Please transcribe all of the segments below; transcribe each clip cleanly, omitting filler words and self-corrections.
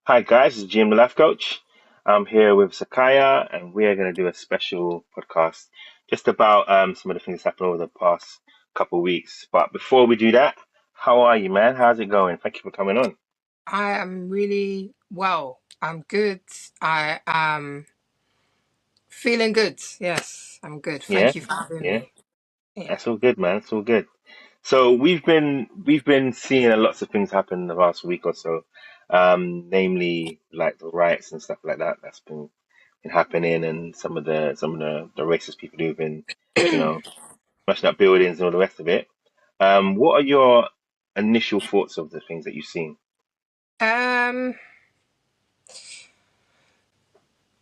Hi guys, it's Jim the Life Coach. I'm here with Zakiyaa and we are going to do a special podcast just about some of the things that happened over the past couple of weeks. But before we do that, how are you, man? How's it going? Thank you for coming on. I am really well. I'm good. I am feeling good. Yes, I'm good. Yeah, Thank you for having yeah, me. Yeah. that's all good, man. It's all good. So we've been seeing lots of things happen in the last week or so, namely like the riots and stuff like that that's been happening, and some of the racist people who've been, you know, smashing up buildings and all the rest of it. What are your initial thoughts of the things that you've seen? Um,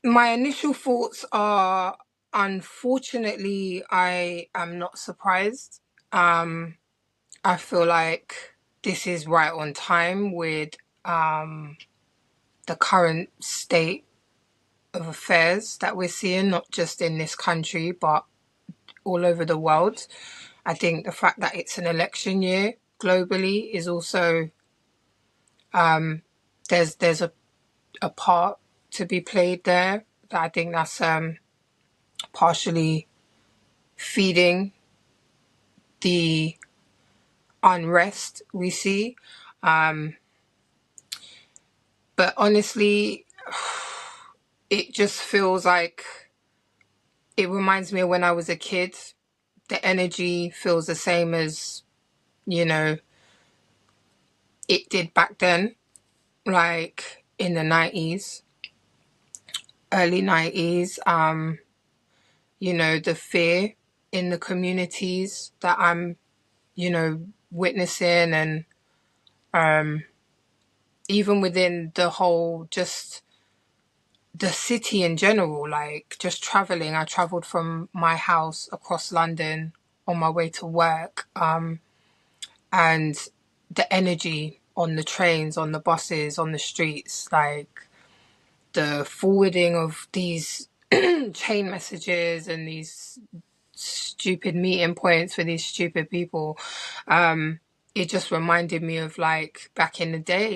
my initial thoughts are unfortunately I am not surprised. Um, I feel like this is right on time with um the current state of affairs that we're seeing, not just in this country but all over the world. I think the fact that it's an election year globally is also there's a part to be played there. That I think that's partially feeding the unrest we see. Um, but honestly, it just feels like it reminds me of when I was a kid. The energy feels the same as, you know, it did back then, like in the 90s, early 90s. The fear in the communities that I'm, witnessing, and um, even within the whole, just the city in general, like just traveling. I traveled from my house across London on my way to work, and the energy on the trains, on the buses, on the streets, like the forwarding of these chain messages and these stupid meeting points for these stupid people. It just reminded me of like back in the day,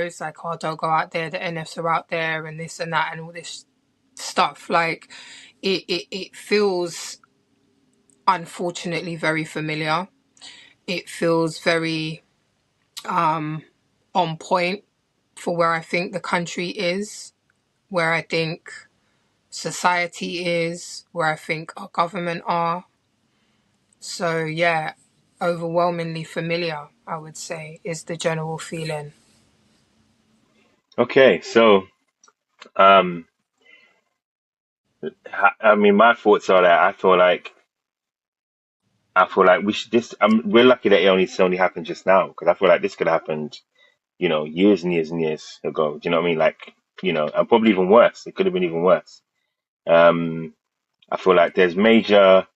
it's like, oh, don't go out there, the NFs are out there and this and that and all this stuff. Like it feels unfortunately very familiar. It feels very on point for where I think the country is, where I think society is, where I think our government are. So yeah, overwhelmingly familiar, I would say, is the general feeling. Okay, so um, I mean, my thoughts are that I feel like we should this. We're lucky that it only happened just now because I feel like this could have happened, years and years and years ago. Do you know what I mean? Like, and probably even worse. It could have been even worse. Um, I feel like there's major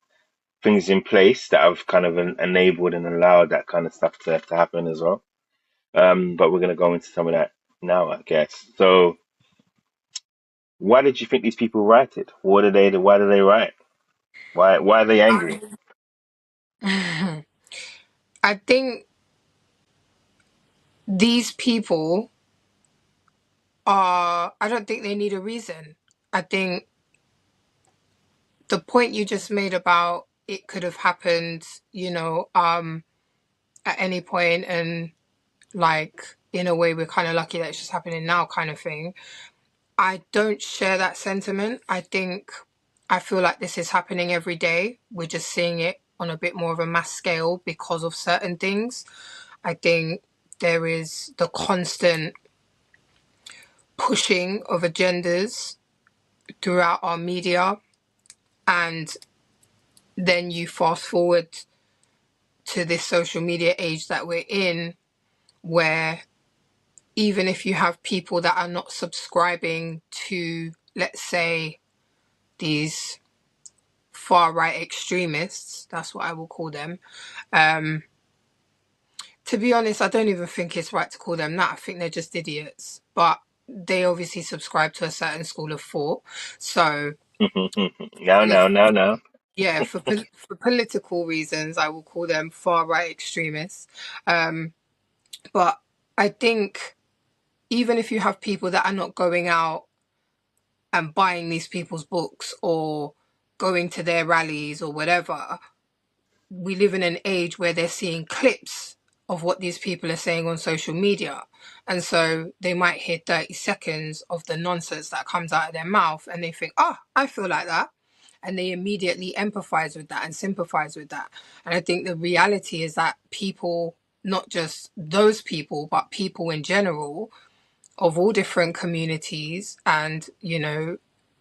things in place that have kind of enabled and allowed that kind of stuff to happen as well. But we're going to go into some of that now, I guess. So, why did you think these people rioted? Why did they riot? Why are they angry? I think these people I don't think they need a reason. I think the point you just made about it could have happened, at any point, and like in a way we're kind of lucky that it's just happening now, kind of thing. I don't share that sentiment. I feel like this is happening every day. We're just seeing it on a bit more of a mass scale because of certain things. I think there is the constant pushing of agendas throughout our media, and then you fast forward to this social media age that we're in, where even if you have people that are not subscribing to, let's say, these far right extremists, that's what I will call them. Um, to be honest, I don't even think it's right to call them that. I think they're just idiots. But they obviously subscribe to a certain school of thought. So, No, let's, no, no, no. yeah, for political reasons, I will call them far right extremists. But I think even if you have people that are not going out and buying these people's books or going to their rallies or whatever, we live in an age where they're seeing clips of what these people are saying on social media. And so they might hear 30 seconds of the nonsense that comes out of their mouth and they think, oh, I feel like that. And they immediately empathize with that and sympathize with that. And I think the reality is that people, not just those people, but people in general of all different communities and,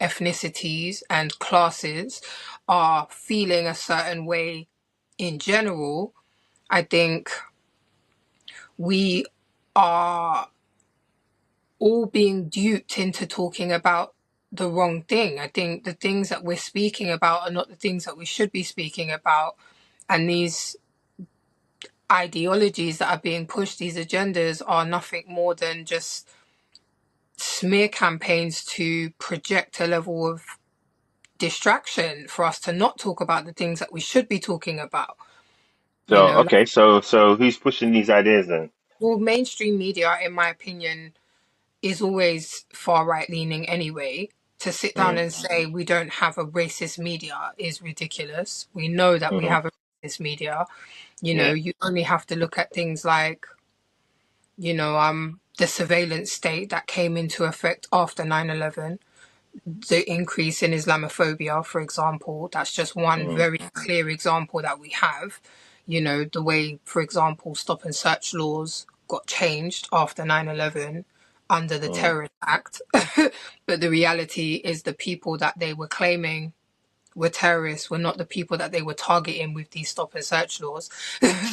ethnicities and classes are feeling a certain way in general. I think we are all being duped into talking about the wrong thing. I think the things that we're speaking about are not the things that we should be speaking about. And these ideologies that are being pushed, these agendas, are nothing more than just smear campaigns to project a level of distraction for us to not talk about the things that we should be talking about. So Like, okay, so who's pushing these ideas then? well, mainstream media, in my opinion, is always far right leaning anyway. To sit down Mm, and say we don't have a racist media is ridiculous. We know that we hmm. have a racist media. Yeah. You only have to look at things like, the surveillance state that came into effect after 9/11, the increase in Islamophobia, for example. That's just one Mm, very clear example that we have. The way, for example, stop and search laws got changed after 9/11 under the mm, Terrorist Act. But the reality is the people that they were claiming were terrorists were not the people that they were targeting with these stop and search laws.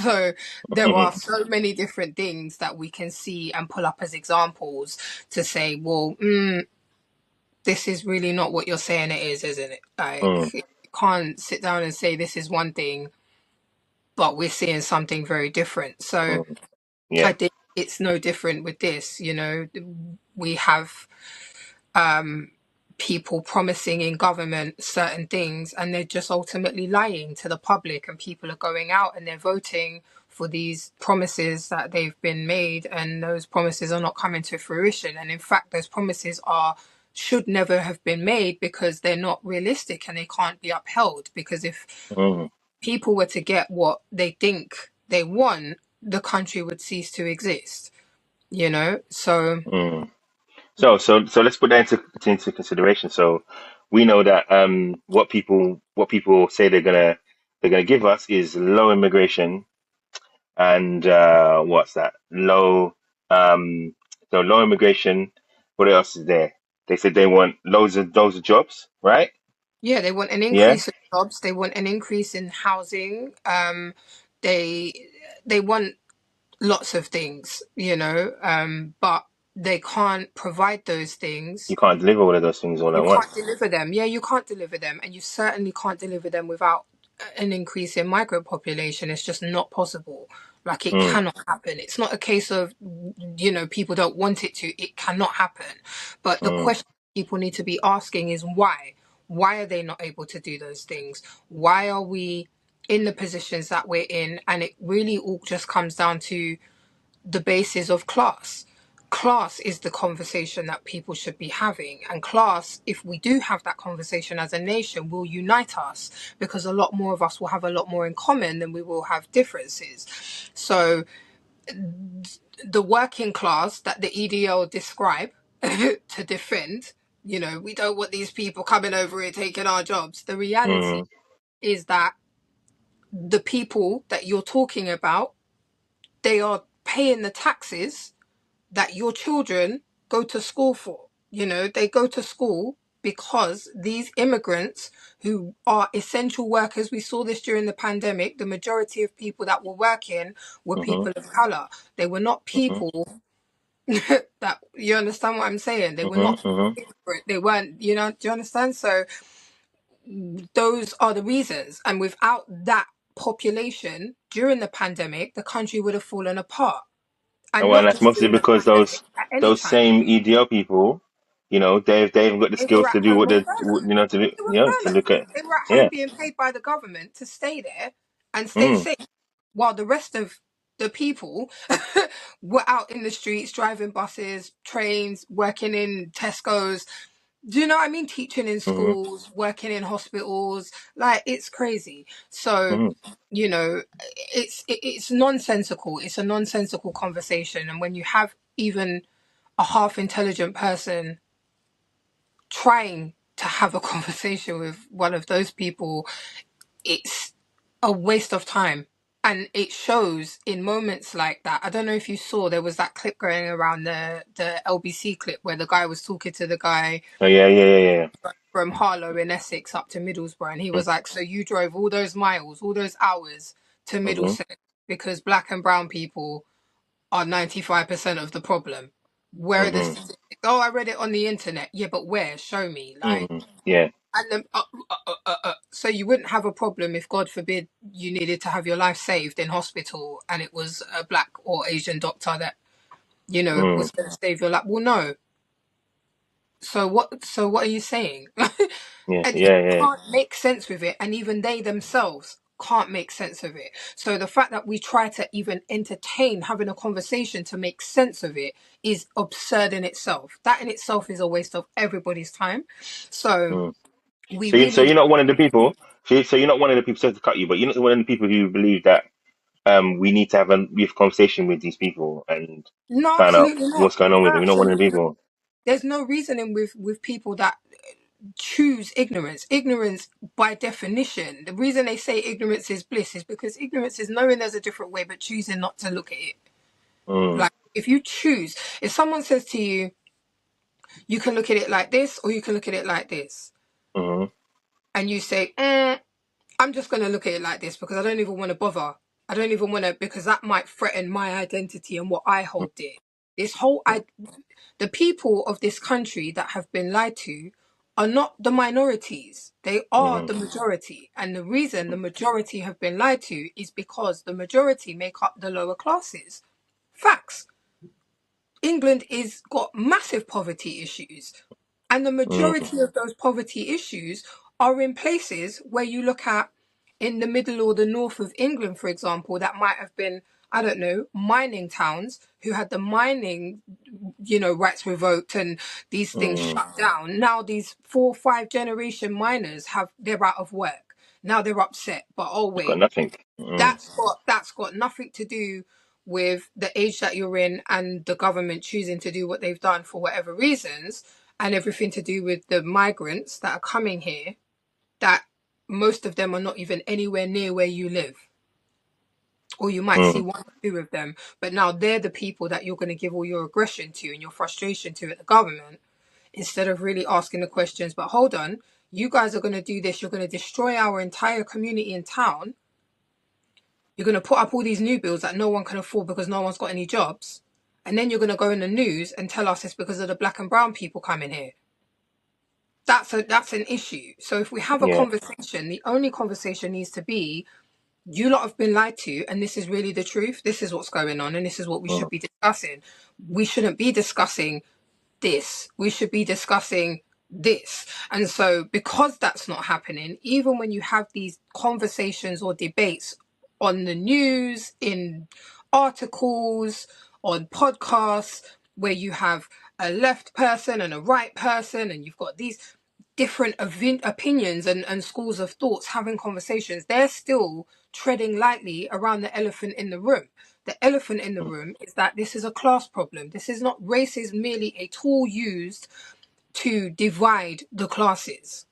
So there are hmm, so many different things that we can see and pull up as examples to say, well, this is really not what you're saying it is, isn't it? Like, mm, you can't sit down and say this is one thing, but we're seeing something very different. So mm. I Yeah. think it's no different with this. We have people promising in government certain things and they're just ultimately lying to the public, and people are going out and they're voting for these promises that they've been made, and those promises are not coming to fruition. And in fact, those promises are should never have been made because they're not realistic and they can't be upheld, because if Mm, people were to get what they think they want, the country would cease to exist. So mm. So let's put that into consideration. So we know that what people say they're gonna give us is low immigration and what's that? Low immigration. What else is there? They said they want loads of jobs, right? yeah, they want an Yeah. increase in jobs. They want an increase in housing. They they want lots of things, but they can't provide those You things. can't deliver all of those things all You at can't once. deliver them. Yeah, you can't deliver them, and you certainly can't deliver them without an increase in migrant population. It's just not possible. Like, it Mm, cannot happen. It's not a case of people don't want it to. It cannot happen. But the mm, question people need to be asking is why? Why are they not able to do those things? Why are we in the positions that we're in? And it really all just comes down to the basis of class. Class is the conversation that people should be having. And class, if we do have that conversation as a nation, will unite us, because a lot more of us will have a lot more in common than we will have differences. So the working class that the EDL describe to defend, we don't want these people coming over here taking our jobs. The reality mm, is that the people that you're talking about, they are paying the taxes that your children go to school for. They go to school because these immigrants who are essential workers, we saw this during the pandemic, the majority of people that were working were mm-hmm, people of color. They were not mm-hmm, people that, you understand what I'm saying? They were mm-hmm, not, mm-hmm. they weren't, do you understand? So those are the reasons. And without that population during the pandemic, the country would have fallen apart, And and well, not that's just mostly during the because pandemic, at any those time. same EDL people, they haven't got the They were skills to at do home what on they furlough. to do, They were to furloughed. look at. They were at home Yeah. being paid by the government to stay there and stay Mm, safe, while the rest of the people were out in the streets, driving buses, trains, working in Tesco's. Do you know what I mean? Teaching in Mm-hmm. schools, working in hospitals. Like, it's crazy. So, Mm-hmm. you know, it's nonsensical. It's a nonsensical conversation. And when you have even a half intelligent person trying to have a conversation with one of those people, it's a waste of time. And it shows in moments like that. I don't know if you saw, there was that clip going around, the LBC clip where the guy was talking to the guy Oh yeah, yeah, yeah, yeah. from Harlow in Essex up to Middlesbrough, and he Mm. was like, "So you drove all those miles, all those hours to Mm-hmm. Middlesex because black and brown people are 95% of the problem. Where are the Mm-hmm. statistics? Oh, I read it on the internet. Yeah, but where? Show me." Like, Mm-hmm. Yeah. and then, so you wouldn't have a problem if, God forbid, you needed to have your life saved in hospital, and it was a black or Asian doctor that Mm. was going to save your life. Well, no. So what? So what are you saying? Yeah. And you Yeah. Yeah. can't make sense with it, and even they themselves can't make sense of it. So the fact that we try to even entertain having a conversation to make sense of it is absurd in itself. That in itself is a waste of everybody's time. So Mm. we So really you're not one of the people. So you're not one of the people. Sorry to cut you, but you're not one of the people who believe that we need to have a brief conversation with these people and no, find out absolutely not. what's going on with them. You're not one of the Absolutely not. people. There's no reasoning with people that choose ignorance. Ignorance, by definition, the reason they say ignorance is bliss is because ignorance is knowing there's a different way but choosing not to look at it. Mm. Like, if you choose, if someone says to you, you can look at it like this or you can look at it like this, Mm-hmm. and you say, I'm just going to look at it like this because I don't even want to bother. I don't even want to, because that might threaten my identity and what I hold dear. This whole, the people of this country that have been lied to are not the minorities. They are Mm-hmm. the majority. And the reason the majority have been lied to is because the majority make up the lower classes. Facts. England is got massive poverty issues. And the Mm-hmm. majority of those poverty issues are in places where you look at in the middle or the north of England, for example, that might have been, I don't know, mining towns who had the mining, rights revoked and these things Mm-hmm. shut down. Now these 4 or 5 generation miners they're out of work. Now they're upset. But oh You've got wait, nothing. Mm. that's got nothing to do with the age that you're in and the government choosing to do what they've done for whatever reasons, and everything to do with the migrants that are coming here, that most of them are not even anywhere near where you live, or you might see Mm. 1 or 2 of them, but now they're the people that you're going to give all your aggression to and your frustration to at the government, instead of really asking the questions. But hold on, you guys are going to do this, you're going to destroy our entire community in town. You're going to put up all these new bills that no one can afford because no one's got any jobs. And then you're going to go in the news and tell us it's because of the black and brown people coming here. That's an issue. So if we have a Yeah. conversation, the only conversation needs to be, you lot have been lied to, and this is really the truth. This is what's going on, and this is what we Mm. should be discussing. We shouldn't be discussing this. We should be discussing this. And so, because that's not happening, even when you have these conversations or debates on the news, in articles, on podcasts, where you have a left person and a right person, and you've got these different opinions and schools of thoughts having conversations, they're still treading lightly around the elephant in the room. The elephant in the Mm. room is that this is a class problem. This is not, race is merely a tool used to divide the classes,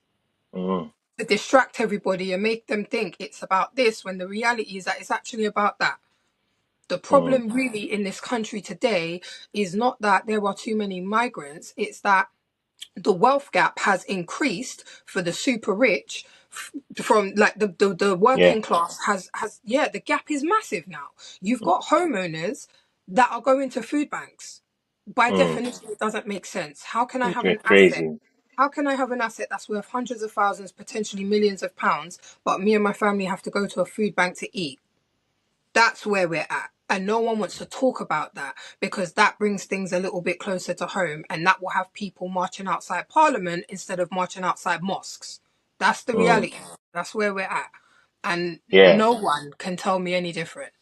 Mm. to distract everybody and make them think it's about this, when the reality is that it's actually about that. The Mm. problem really in this country today is not that there are too many migrants, it's that the wealth gap has increased for the super rich, from like the Yeah. working class has yeah, the gap is massive now. You've got homeowners that are going to food banks. By Mm. definition, it doesn't make sense. How can I have an It's asset? crazy. How can I have an asset that's worth hundreds of thousands, potentially millions of pounds, but me and my family have to go to a food bank to eat? That's where we're at. And no one wants to talk about that, because that brings things a little bit closer to home, and that will have people marching outside Parliament instead of marching outside mosques. That's the Mm. reality. That's where we're at. And Yeah. no one can tell me any different.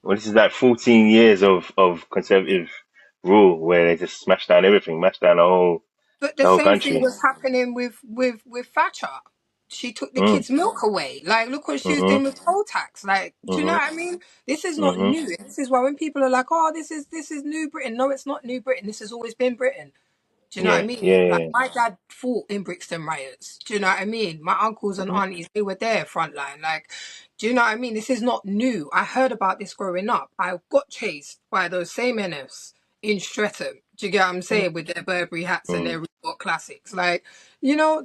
Well, this is like 14 years of conservative rule where they just smashed down everything, smashed down But the the whole same thing country. was happening with Thatcher. She took the Mm, kids' milk away. Like, look what she was mm-hmm, doing with poll tax. Like, do you know mm-hmm, what I mean? This is not mm-hmm. new. This is why when people are like, "Oh, this is New Britain," no, it's not New Britain. This has always been Britain. Do you know what I Yeah, mean? yeah, Like yeah. my dad fought in Brixton riots. Do you know what I mean? My uncles and Mm-hmm, aunties, they were there frontline. Like, do you know what I mean? This is not new. I heard about this growing up. I got chased by those same NFs in Streatham. Do you get what I'm saying? With their Burberry hats and mm-hmm, their Reebok classics. Like,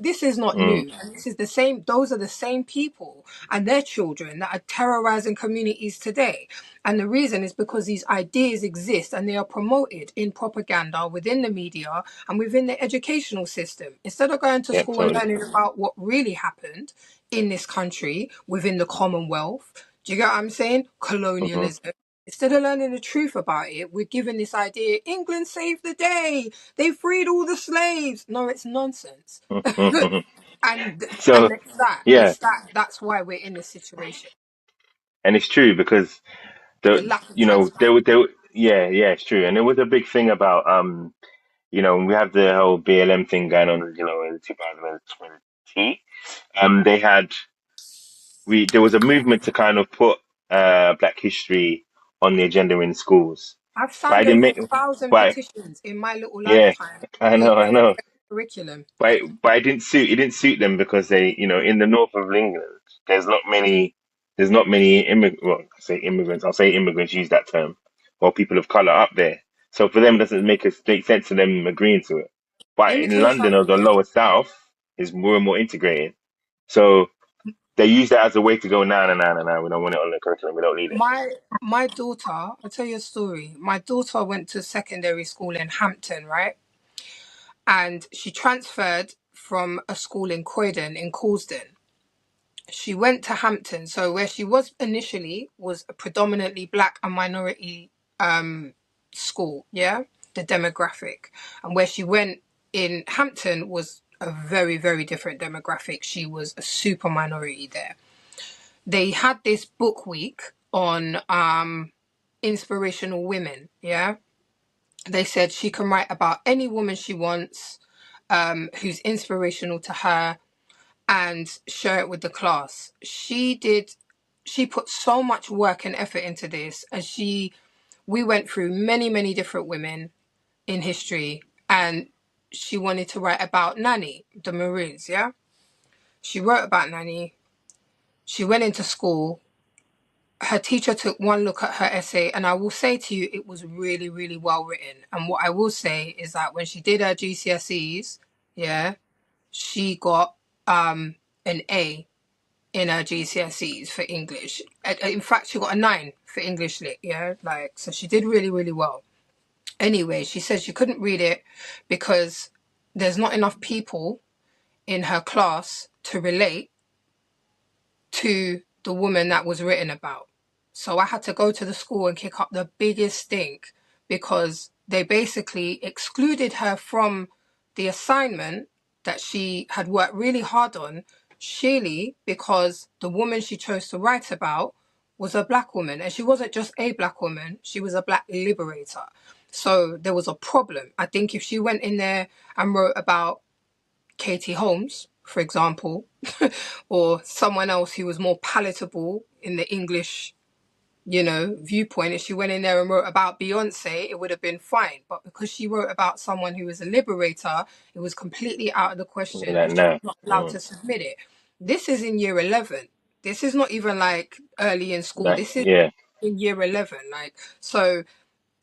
this is not mm, new. And this is the same, those are the same people and their children that are terrorizing communities today. And the reason is because these ideas exist and they are promoted in propaganda within the media and within the educational system. Instead of going to yeah, school and totally. learning about what really happened in this country, within the Commonwealth, do you get what I'm saying? Mm-hmm. Colonialism. Instead of learning the truth about it, we're given this idea England saved the day. They freed all the slaves. No, it's nonsense. and So, and it's that. yeah, It's that. That's why we're in this situation. and it's true because The lack of yeah, yeah, it's true. And there was a big thing about, we have the whole BLM thing going on, in 2020. They had, there was a movement to kind of put, Black history on the agenda in schools. I've But I signed didn't over make, 1,000 but petitions in my little yeah, lifetime I to know, I know. integrate curriculum. But it didn't suit them because they, in the north of England, there's not many, well, I say immigrants, I'll say immigrants use that term, or people of color up there. So for them, it doesn't make sense to them agreeing to it. But Let me in tell you London or the something, yeah. lower south, is more and more integrated. So they use that as a way to go, no, no, no, no, no, we don't want it on the curriculum, we don't need it. My daughter, I'll tell you a story. My daughter went to secondary school in Hampton, right? And she transferred from a school in Croydon in Causden. She went to Hampton. So where she was initially was a predominantly black and minority school, yeah, the demographic. And where she went in Hampton was a very, very different demographic. She was a super minority there. They had this book week on inspirational women, yeah. They said she can write about any woman she wants, who's inspirational to her, and share it with the class. She put so much work and effort into this, and we went through many, many different women in history, and she wanted to write about Nanny, the Maroons, yeah? She wrote about Nanny. She went into school. Her teacher took one look at her essay, and I will say to you, it was really, really well written. And what I will say is that when she did her GCSEs, yeah, she got an A in her GCSEs for English. In fact, she got a 9 for English lit, yeah, like, so she did really, really well. Anyway, she said she couldn't read it because there's not enough people in her class to relate to the woman that was written about. So I had to go to the school and kick up the biggest stink because they basically excluded her from the assignment that she had worked really hard on, sheerly because the woman she chose to write about was a black woman. And she wasn't just a black woman, she was a black liberator. So there was a problem. I think if she went in there and wrote about Katie Holmes, for example, or someone else who was more palatable in the English, viewpoint, if she went in there and wrote about Beyonce, it would have been fine. But because she wrote about someone who was a liberator, it was completely out of the question Like, and she no. was not allowed Mm. to submit it. This is in year 11. This is not even like early in school. Like, This is yeah. in year 11. Like, so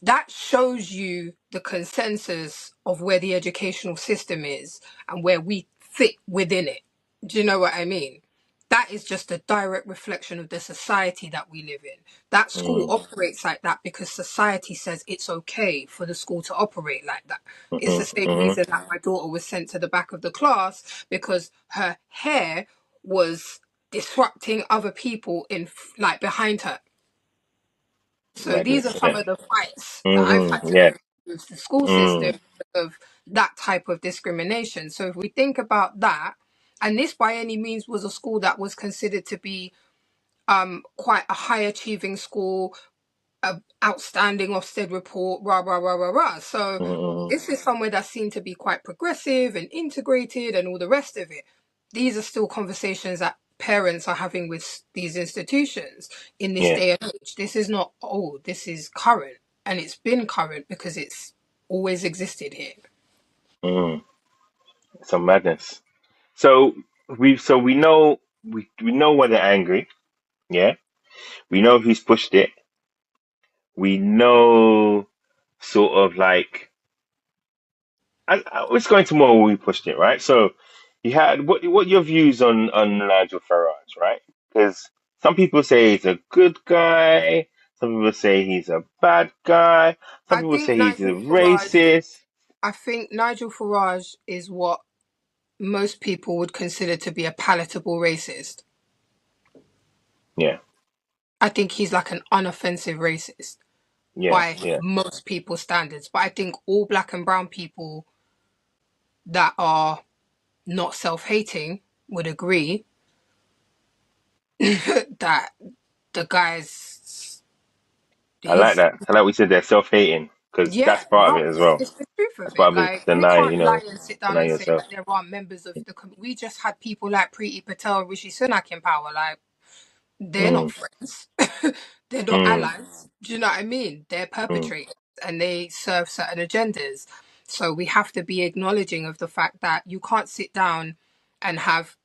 that shows you the consensus of where the educational system is and where we fit within it. Do you know what I mean? That is just a direct reflection of the society that we live in. That school Mm, operates like that because society says it's okay for the school to operate like that. It's the mm-hmm, same mm-hmm. reason that my daughter was sent to the back of the class because her hair was disrupting other people in like behind her. So these are Madness, some yeah. of the fights that I've had Mm-hmm, to yeah. go through with the school Mm, system of that type of discrimination. So if we think about that, and this by any means was a school that was considered to be quite a high achieving school, outstanding Ofsted report, rah, rah, rah, rah, rah. So Mm-mm. this is somewhere that seemed to be quite progressive and integrated and all the rest of it. These are still conversations that parents are having with these institutions in this Yeah. day and age. This is not old, this is current. And it's been current because it's always existed here. Mm. Some madness. So we know we know why they're angry. Yeah. We know who's pushed it. We know sort of like let's go into more where we pushed it, right? So you had what your views on Nigel Farage, right? Because some people say he's a good guy, some people say he's a bad guy, some I people think say he's a Nigel Farage racist. I think Nigel Farage is what most people would consider to be a palatable racist. Yeah, I think he's like an unoffensive racist yeah, by yeah. most people's standards. But I think all black and brown people that are not self-hating would agree that the guy's I like he's that. I like we said they're self-hating because yeah, that's part of no, it as well. it's the truth of That's it. part of it. Like you Deny, can't lie and sit down deny and say yourself. that there are members of the we just had people like Preeti Patel, Rishi Sunak in power. Like they're not Mm, friends. They're not mm, allies. Do you know what I mean? They're mm. perpetrators and they serve certain agendas. So we have to be acknowledging of the fact that you can't sit down and have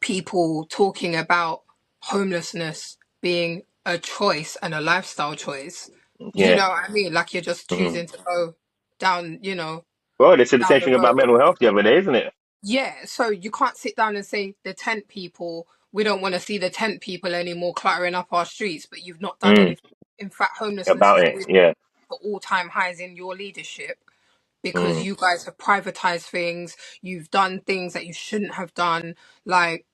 people talking about homelessness being a choice and a lifestyle choice. Do you Yeah. know what I mean? Like you're just Mm. choosing to go down, Well, they said the down same the thing about road. mental health the other day, isn't it? Yeah, so you can't sit down and say the tent people, we don't want to see the tent people anymore cluttering up our streets, but you've not done Mm. anything. In fact, homelessness About has it. risen Yeah. to all-time highs in your leadership because Mm. you guys have privatized things, you've done things that you shouldn't have done. Like,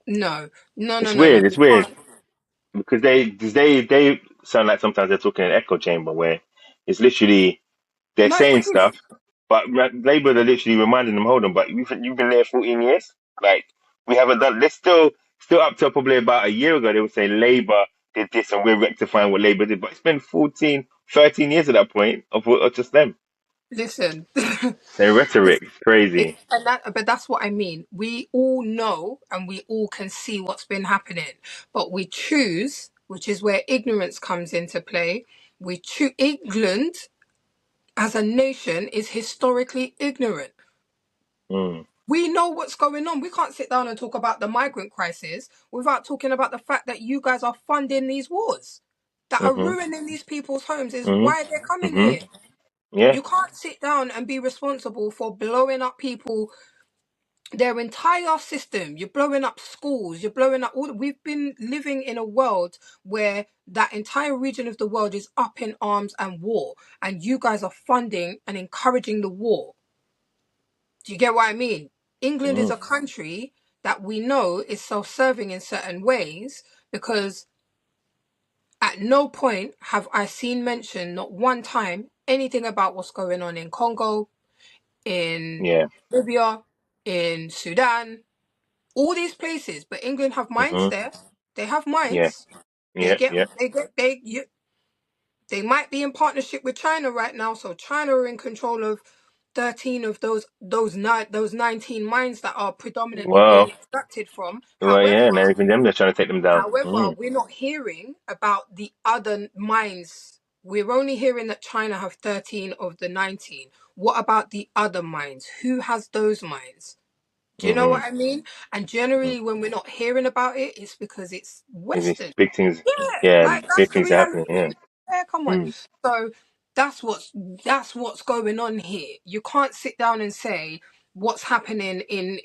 no, no, no, It's no, no. weird. It's You weird can't. because they sound like sometimes they're talking in an echo chamber where it's literally they're No, it saying is. stuff, but Labour are literally reminding them, hold on, but you've been there 14 years. Like we haven't done. They're still up till probably about a year ago. They would say Labour did this and we're rectifying what Labour did, but it's been 14, 13 years at that point of just them. Listen. Their rhetoric, crazy. But that's what I mean. We all know and we all can see what's been happening, but we choose, which is where ignorance comes into play. We choose England as a nation is historically ignorant. Mm. We know what's going on. We can't sit down and talk about the migrant crisis without talking about the fact that you guys are funding these wars that are Mhm. ruining these people's homes. Is Mhm. why they're coming Mhm. here. Yeah. You can't sit down and be responsible for blowing up people their entire system. You're blowing up schools, you're blowing up all. We've been living in a world where that entire region of the world is up in arms and war, and you guys are funding and encouraging the war. Do you get what I mean? England is Mm. a country that we know is self-serving in certain ways because at no point have I seen mention, not one time, anything about what's going on in Congo, in Yeah. Libya, in Sudan, all these places. But England have mines Mhm. there. They have Yeah. mines. They Yeah. get Yeah. they get they might be in partnership with China right now. So China are in control of 13 of those 19 mines that are predominantly being Well. extracted from. Well. Yeah. And However, even them, they're trying to take them down. however, Mm. we're not hearing about the other mines. We're only hearing that China have 13 of the 19. What about the other mines? Who has those mines? Do you know what Mhm. I mean? And Mm. generally, when we're not hearing about it, it's because it's If it's Western. big things, Yeah, yeah, like that's big the things are happening. Yeah. reality. Yeah, come on. Mm. So that's what's going on here. You can't sit down and say what's happening in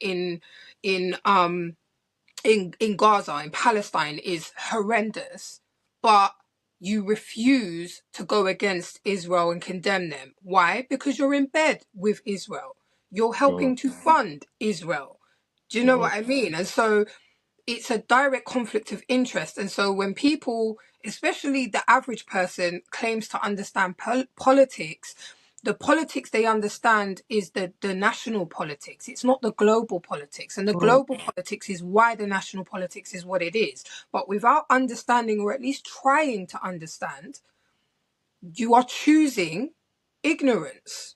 in Gaza, in Palestine, is horrendous, but you refuse to go against Israel and condemn them. Why? Because you're in bed with Israel. You're Mm. helping to fund Israel. Do you know Mhm. what I mean? And so it's a direct conflict of interest. And so when people, especially the average person, claims to understand politics, the politics they understand is the national politics. It's not the global politics. And the Mm, global politics is why the national politics is what it is. But without understanding, or at least trying to understand, you are choosing ignorance.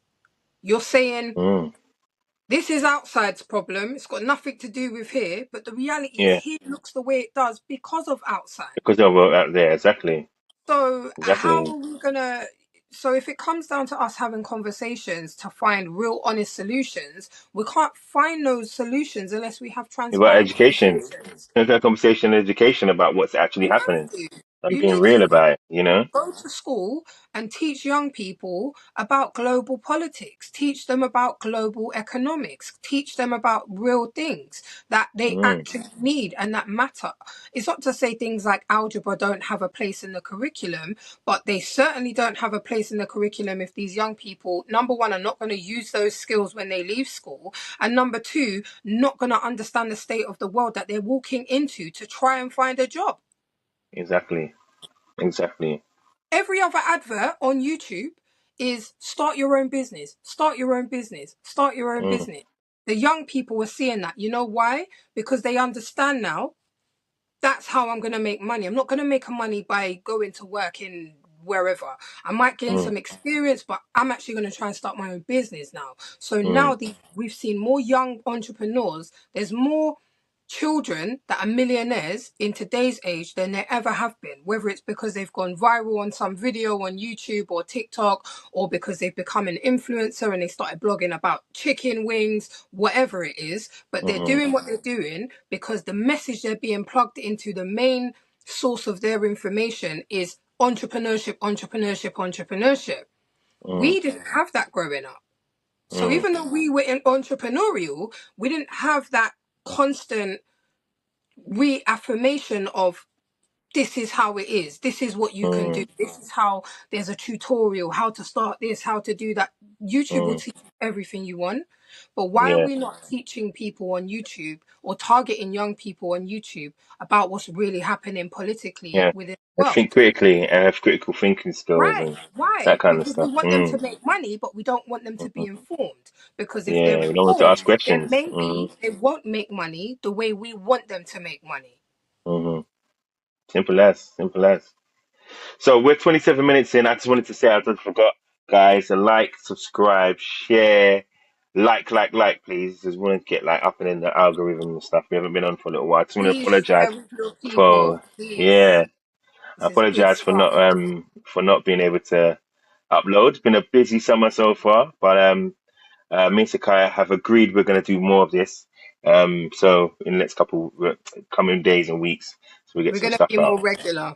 You're saying, mm. this is outside's problem. It's got nothing to do with here. But the reality is, Yeah, here looks the way it does because of outside. because of out there, exactly, So how exactly. are we gonna? So if it comes down to us having conversations to find real, honest solutions, we can't find those solutions unless we have About transparent education, conversations. a conversation, education about what's actually You happening. have to. I'm You being need to real about it, you know. go to school and teach young people about global politics, teach them about global economics, teach them about real things that they Mm, actually need and that matter. It's not to say things like algebra don't have a place in the curriculum, but they certainly don't have a place in the curriculum if these young people, number one, are not going to use those skills when they leave school, and number two, not going to understand the state of the world that they're walking into to try and find a job. exactly, exactly. Every other advert on YouTube is start your own business, start your own business, start your own Mm, business. The young people are seeing that. You know why? Because they understand now that's how I'm going to make money. I'm not going to make money by going to work in wherever. I might gain mm, some experience, but I'm actually going to try and start my own business now. So mm, now we've seen more young entrepreneurs. There's more children that are millionaires in today's age than there ever have been, whether it's because they've gone viral on some video on YouTube or TikTok, or because they've become an influencer and they started blogging about chicken wings, whatever it is. But they're mm, doing what they're doing because the message they're being plugged into, the main source of their information, is entrepreneurship, entrepreneurship, entrepreneurship. mm, We didn't have that growing up. So mm, even though we were in entrepreneurial, we didn't have that constant reaffirmation of this is how it is, this is what you can do, mm, this is how, there's a tutorial how to start this, how to do that. YouTube will mm. teach you everything you want, but why are Yeah, we not teaching people on YouTube or targeting young people on YouTube about what's really happening politically yeah. within the And think world? critically and have critical thinking skills Right. and that Why? kind of Because we stuff. want them to Mm, make money, but we don't want them to be mm. informed. Because if they're Yeah, we don't want to ask informed, then questions. Mm, maybe they won't make money the way we want them to make money. mm. Simple as, simple as. So we're 27 minutes in. I just wanted to say, I just forgot, guys, to like, subscribe, share, like, please. Just want to get like up and in the algorithm and stuff. We haven't been on for a little while. Just want to Please apologize share with your people, for, please. yeah, I This is good apologize stuff. for not being able to upload. It's been a busy summer so far, but me and Zakiyaa have agreed we're going to do more of this. So in the next couple coming days and weeks, so we get We're some gonna stuff be out. more regular.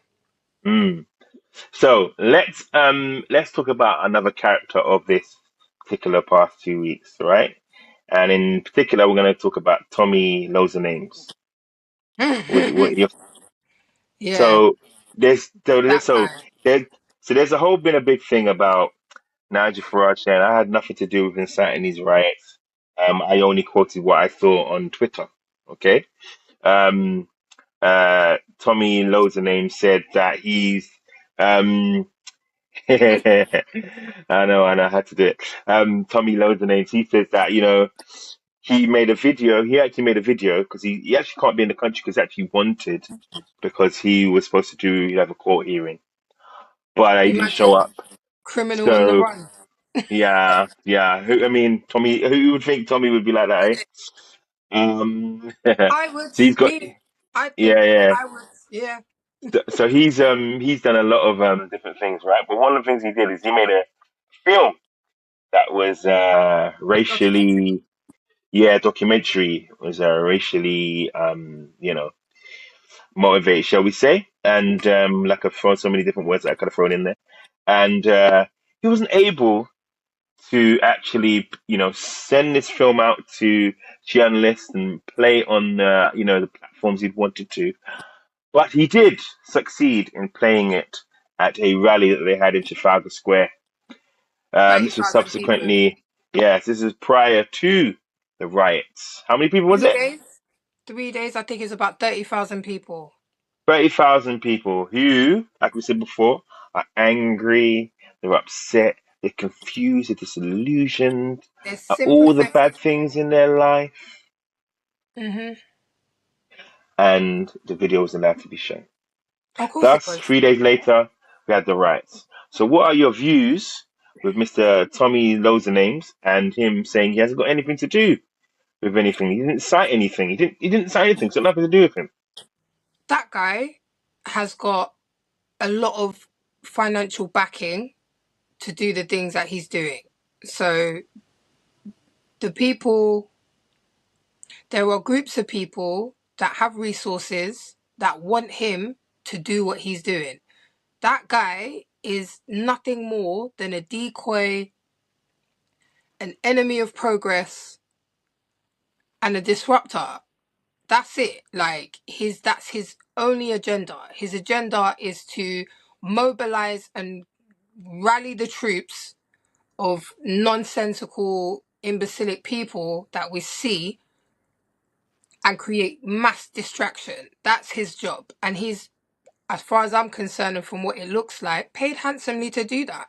Mm. So let's talk about another character of this particular past 2 weeks, right? And in particular, we're going to talk about Tommy Loads of Names. What your Yeah, so there's so there's that so guy. there so there's a whole been a big thing about Nigel Farage saying I had nothing to do with inciting these riots. I only quoted what I saw on Twitter. Okay. Um. Tommy Loads of Names said that he's um I know, I had to do it. Tommy Loads of Names, he says that, he actually made a video because he actually can't be in the country because he actually wanted, because he was supposed to have a court hearing, but he didn't show Imagine up. criminal on the So, run. yeah, yeah. I mean, Tommy, who would think Tommy would be like that, eh? So I would, he's got, me, I think yeah, yeah. I would, yeah. So he's done a lot of different things, right? But one of the things he did is he made a film that was Documentary. racially, yeah, documentary, was racially motivated, shall we say. And like I've thrown so many different words that I could have thrown in there. And he wasn't able to actually send this film out to journalists and play on the platforms he'd wanted to, but he did succeed in playing it at a rally that they had in Trafalgar Square. This was 30,000 people. subsequently, yes, this is prior to the riots. How many people was Three it? days? 3 days, I think it's about 30,000 people. 30,000 people who, like we said before, are angry, they're upset, they're confused, they're disillusioned They're at all the sympathetic. bad things in their life, Hmm. and the video was allowed to be shown. Of course it Thus, was. 3 days later, we had the riots. So, what are your views with Mr. Tommy Loads of Names and him saying he hasn't got anything to do with anything? He didn't cite anything. He didn't cite anything. So, nothing to do with him. That guy has got a lot of financial backing to do the things that he's doing. So the people, there are groups of people that have resources that want him to do what he's doing. That guy is nothing more than a decoy, an enemy of progress, and a disruptor. That's it. Like that's his only agenda. His agenda is to mobilize and rally the troops of nonsensical, imbecilic people that we see and create mass distraction. That's his job. And he's, as far as I'm concerned, and from what it looks like, paid handsomely to do that.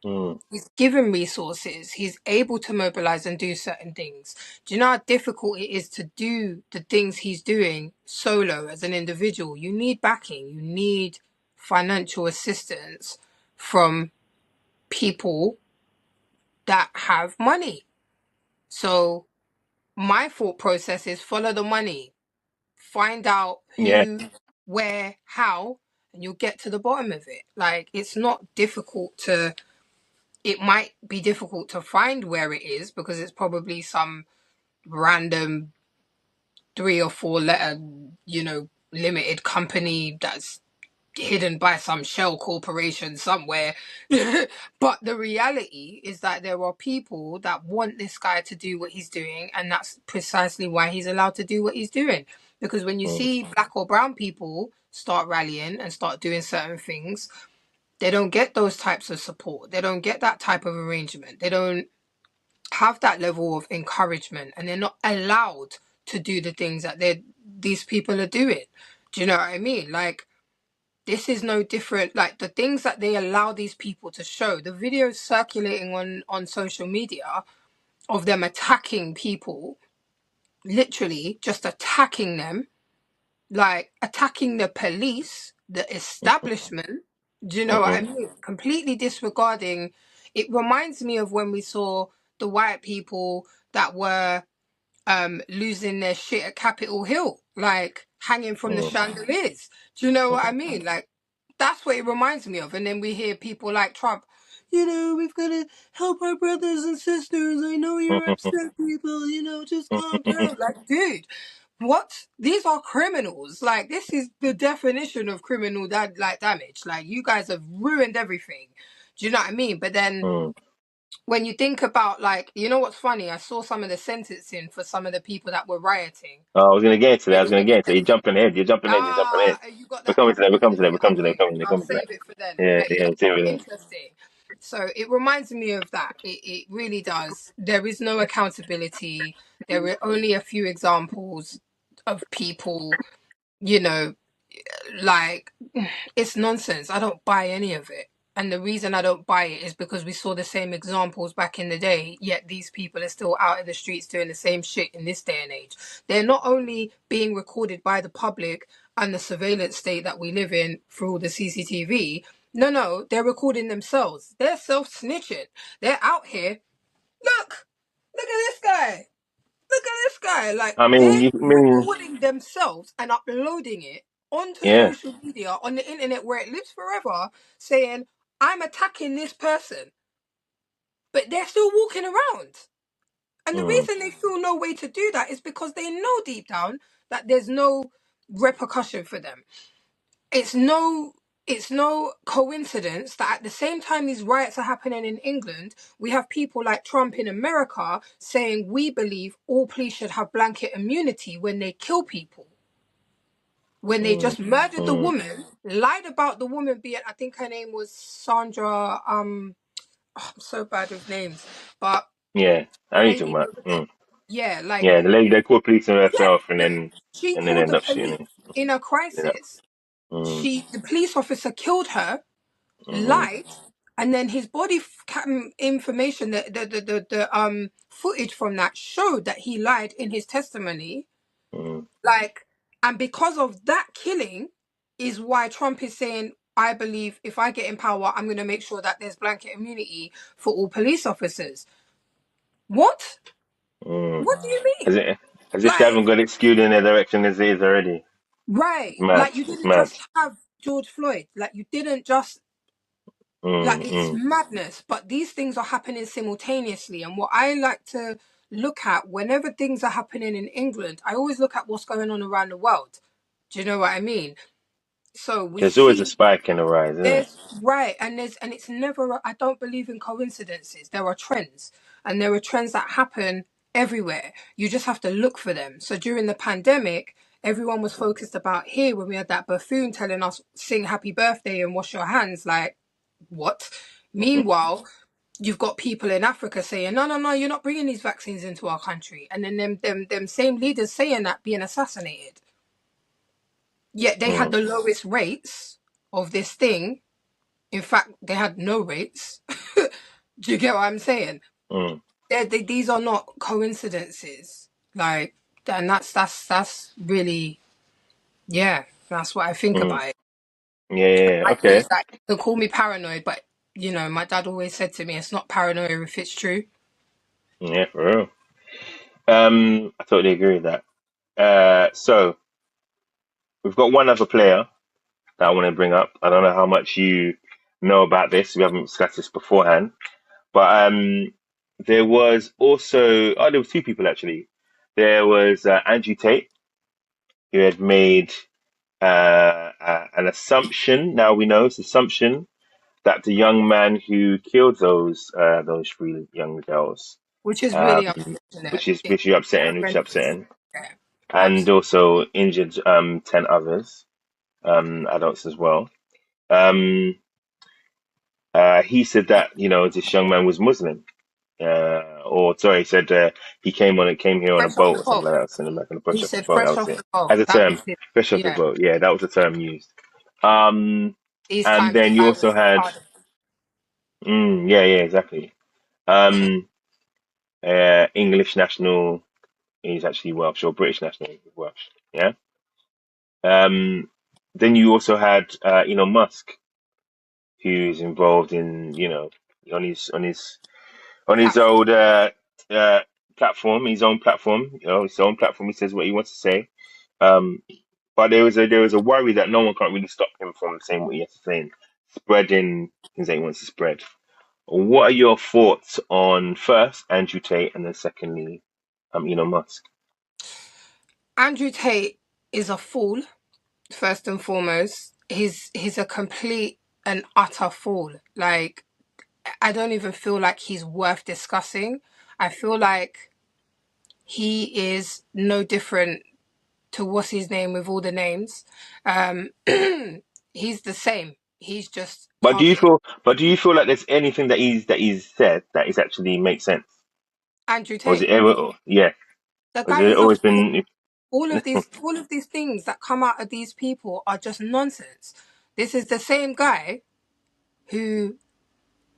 Mm, He's given resources. He's able to mobilize and do certain things. Do you know how difficult it is to do the things he's doing solo as an individual? You need backing. You need financial assistance from people that have money. So my thought process is follow the money, find out yeah. who, where, how, and you'll get to the bottom of it. Like, it's not difficult to, it might be difficult to find where it is because it's probably some random 3 or 4 letter, limited company that's hidden by some shell corporation somewhere. But the reality is that there are people that want this guy to do what he's doing, and that's precisely why he's allowed to do what he's doing. Because when you Mm, see black or brown people start rallying and start doing certain things, they don't get those types of support. They don't get that type of arrangement. They don't have that level of encouragement, and they're not allowed to do the things that these people are doing. Do you know what I mean? Like, this is no different. Like the things that they allow these people to show, the videos circulating on social media of them attacking people, literally just attacking them, like attacking the police, the establishment. Do you know what I mhm, mean? Completely disregarding. It reminds me of when we saw the white people that were losing their shit at Capitol Hill, like hanging from the mm, chandeliers. Do you know what I mhm, mean? Like, that's what it reminds me of. And then we hear people like Trump, we've got to help our brothers and sisters. I know you're mhm, upset, people, just calm mhm, down. Like, dude, what? These are criminals. Like, this is the definition of criminal damage. Like, you guys have ruined everything. Do you know what I mean? But then mm. when you think about, like, what's funny? I saw some of the sentencing for some of the people that were rioting. I was gonna get into that. I It was was gonna a get into it. You're sense. jumping ahead. You're jumping ahead. You're jumping ahead. You got We're that coming one to that. We're coming to that. already. We're coming to that. Okay, We're I'll coming to that. save it for then. Yeah, But yeah. it's Let's do it. interesting. So it reminds me of that. It really does. There is no accountability. There are only a few examples of people, you know, like, it's nonsense. I don't buy any of it. And the reason I don't buy it is because we saw the same examples back in the day, yet these people are still out in the streets doing the same shit in this day and age. They're not only being recorded by the public and the surveillance state that we live in through the CCTV. No, no, they're recording themselves. They're self snitching. They're out here. Look at this guy. Look at this guy. Like, I mean, they're you I mean, recording themselves and uploading it onto yeah. social media, on the internet where it lives forever, saying, I'm attacking this person. But they're still walking around. And the Mm, reason they feel no way to do that is because they know deep down that there's no repercussion for them. It's no it's no coincidence that at the same time these riots are happening in England, we have people like Trump in America saying we believe all police should have blanket immunity when they kill people. When they mm, just murdered the mm. woman, lied about the woman being, I think her name was Sandra, I'm so bad with names, but Yeah. the I need to lady mark. over there. Yeah, like, Yeah. The lady they called police on yeah, herself, and yeah. then She called end the up shooting police him. in a Yeah. crisis. Mm, The police officer killed her, mm-hmm, lied, And then his body information, the footage from that showed that he lied in his testimony. Mm, Like, and because of that killing, is why Trump is saying, I believe if I get in power, I'm going to make sure that there's blanket immunity for all police officers. What? mm. What do you As, mean? it, as if they haven't Like, got it skewed in their direction as it is already. right. Mad. Like, you It's didn't mad. just have George Floyd. Like, you didn't just, like, Mm, it's mm, madness. But these things are happening simultaneously. And what I like to look at whenever things are happening in England, I always look at what's going on around the world. Do you know what I mean? So we there's always a see spike in the rise, isn't it? there's right, and it's never. I don't believe in coincidences. There are trends, and there are trends that happen everywhere. You just have to look for them. So during the pandemic, everyone was focused about here when we had that buffoon telling us sing happy birthday and wash your hands. Like what? Meanwhile, you've got people in Africa saying, no, no, no, you're not bringing these vaccines into our country, and then them same leaders saying that being assassinated. Yet they had Mm, the lowest rates of this thing. In fact, they had no rates. Do you get what I'm saying? mm, These are not coincidences. Like, and that's really, yeah, that's what I think mm. about it. Yeah, yeah, yeah. I Okay. use that. You can call me paranoid, but my dad always said to me, it's not paranoia if it's true. Yeah, for real. I totally agree with that. So we've got one other player that I want to bring up. I don't know how much you know about this. We haven't discussed this beforehand, but there was also there was two people actually. There was Andrew Tate, who had made an assumption. Now we know it's assumption that the young man who killed those three young girls, Which is um, really unfortunate. which is upsetting, which is Horrendous. upsetting, Yeah, and absolutely. also injured 10 others, adults as well. Um, he said that this young man was Muslim, or sorry, he said came here on a Fresh off boat the or something boat. like that. Sent him back on a He fresh off the said boat. That fresh was off it the boat. as a That term, was it. fresh off the Yeah. boat. Yeah, that was the term used. Um, These and times the then you virus also is had, harder. yeah, yeah, exactly. English national. He's actually Welsh, or British national. He's Welsh. Yeah. Um, then you also had Elon Musk, who's involved in on his Platform. old uh, platform, his own platform, his own platform. He says what he wants to say. Um, but there was a worry that no one can't really stop him from saying what he has to say and spreading things that he wants to spread. What are your thoughts on first Andrew Tate and then secondly, Elon Musk? Andrew Tate is a fool, first and foremost. He's a complete and utter fool. Like, I don't even feel like he's worth discussing. I feel like he is no different to what's his name with all the names. Um, he's the same. He's just But do you targeting feel but do you feel like there's anything that he's said that is actually makes sense? Andrew Or is it Tate. ever yeah? The Or has guy it is a always fool. been All of these things that come out of these people are just nonsense. This is the same guy who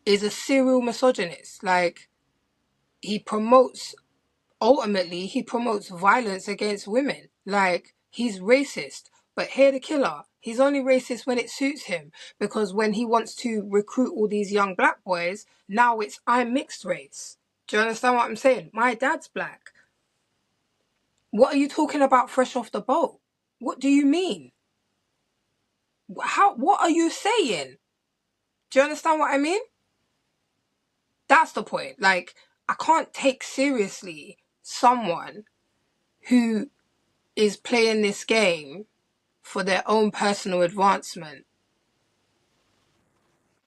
is a serial misogynist. Like, he promotes ultimately he promotes violence against women. Like, he's racist. But here the killer, he's only racist when it suits him. Because when he wants to recruit all these young black boys, now it's I'm mixed race. Do you understand what I'm saying? My dad's black. What are you talking about fresh off the boat? What do you mean? What are you saying? Do you understand what I mean? That's the point. Like, I can't take seriously someone who is playing this game for their own personal advancement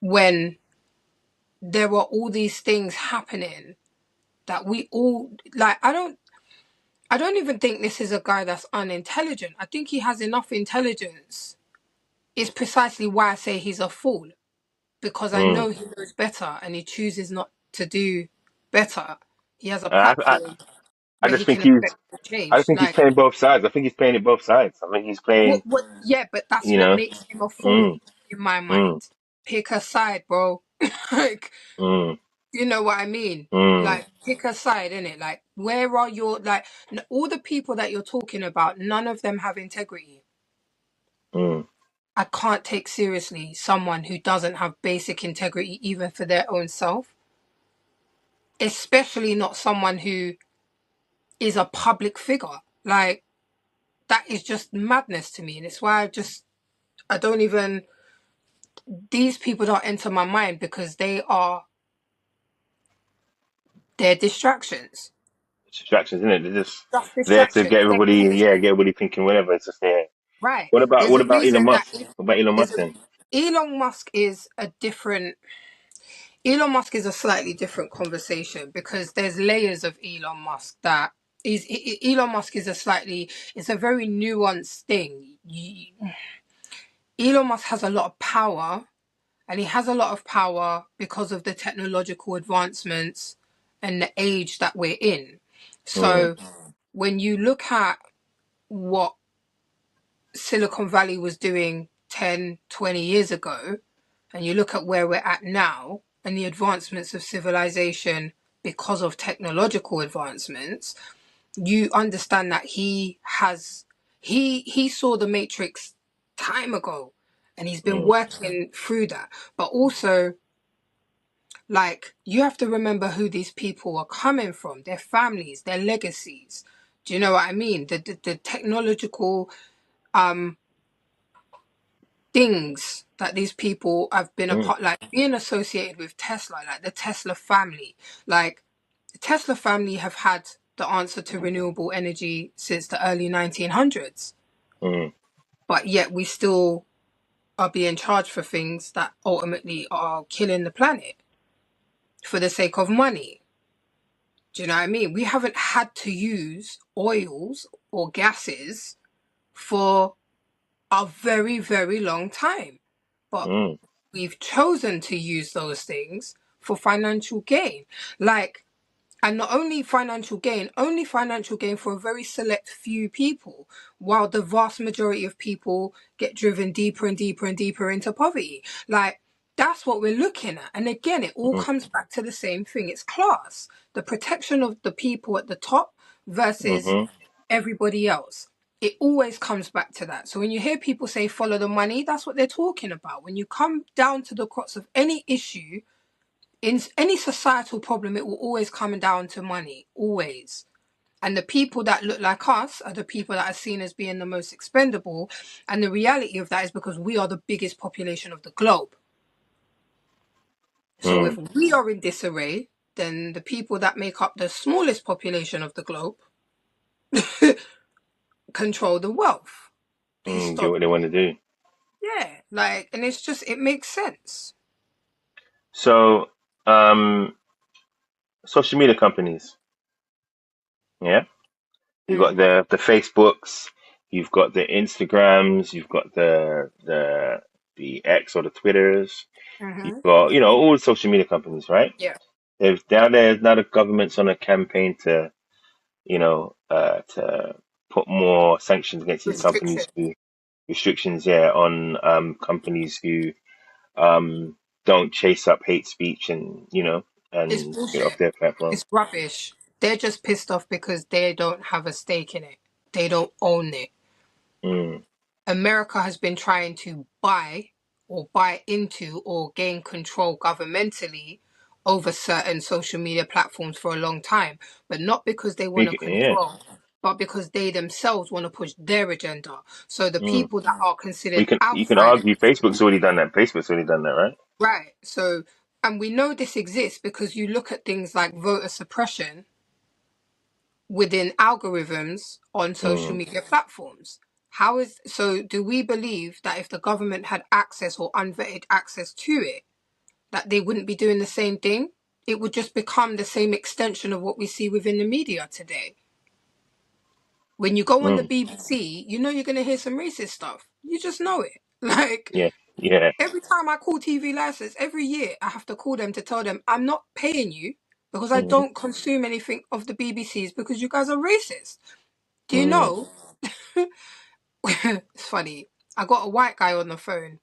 when there are all these things happening that we all like. I don't even think this is a guy that's unintelligent. I think he has enough intelligence. It's precisely why I say he's a fool, because I mm. know he knows better and he chooses not to do better. He has a I, I platform I where just he think can he's affect I change. think he's Like, playing both sides. I think he's playing it both sides. I think he's playing, what, yeah, but that's you what know, makes him a fool mm, in my mm. mind. Pick a side, bro. Like, mm, you know what I mean? mm, Like, pick a side, innit? Like, where are your, like, all the people that you're talking about, none of them have integrity. mm. I can't take seriously someone who doesn't have basic integrity even for their own self, especially not someone who is a public figure. Like, that is just madness to me. And it's why I don't even, these people don't enter my mind because they're distractions. Distractions, isn't it? They're just Just there to distractions. get everybody, yeah, get everybody thinking whatever. It's just there. Right. There's What a about Elon reason that Musk? What about Elon there's Musk a, then? Elon Musk is a different Elon Musk is a slightly different conversation because there's layers of Elon Musk that Elon Musk is it's a very nuanced thing. Elon Musk has a lot of power, and he has a lot of power because of the technological advancements and the age that we're in. Mm, So when you look at what Silicon Valley was doing 10, 20 years ago, and you look at where we're at now and the advancements of civilization because of technological advancements, you understand that he saw the matrix time ago, and he's been mm, working through that. But also, like, you have to remember who these people are coming from, their families, their legacies. Do you know what I mean? The technological um things that these people have been a mm, part, like being associated with Tesla, like the Tesla family. Like, the Tesla family have had the answer to renewable energy since the early 1900s, mm, but yet we still are being charged for things that ultimately are killing the planet for the sake of money. Do you know what I mean? We haven't had to use oils or gases for a very, very long time. But mm, we've chosen to use those things for financial gain. Like, and not only financial gain for a very select few people, while the vast majority of people get driven deeper and deeper and deeper into poverty. Like, that's what we're looking at. And again, it all mm, comes back to the same thing. It's class, the protection of the people at the top versus mm, everybody else. It always comes back to that. So when you hear people say follow the money, that's what they're talking about. When you come down to the crux of any issue, in any societal problem, it will always come down to money, always. And the people that look like us are the people that are seen as being the most expendable. And the reality of that is because we are the biggest population of the globe. So mm. if we are in disarray, then the people that make up the smallest population of the globe control the wealth. Do what they want to do. Yeah, like, and it's just, it makes sense. So, um, social media companies, yeah, you got Mm. the Facebooks, you've got the Instagrams, you've got the X or the Twitters, you've Mm-hmm. got all the social media companies, right? Yeah. There's now the government's on a campaign to to put more sanctions against these Restriction. companies who restrictions, yeah, on companies who um don't chase up hate speech and It's and get off bullshit. their platform. It's rubbish. They're just pissed off because they don't have a stake in it. They don't own it. Mm, America has been trying to buy into or gain control governmentally over certain social media platforms for a long time, but not because they want to yeah. control, but because they themselves want to push their agenda. So the Mm. people that are Well, considered you can outside, argue Facebook's already done that. Facebook's already done that, right? right? So, and we know this exists because you look at things like voter suppression within algorithms on social Mm, media platforms. Do we believe that if the government had access or unvetted access to it, that they wouldn't be doing the same thing? It would just become the same extension of what we see within the media today. When you go on the mm. BBC, you know you're going to hear some racist stuff. You just know it. Like, Yeah, yeah. every time I call TV license, every year I have to call them to tell them I'm not paying you because I Mm, don't consume anything of the BBC's because you guys are racist. Do you mm, know? It's funny. I got a white guy on the phone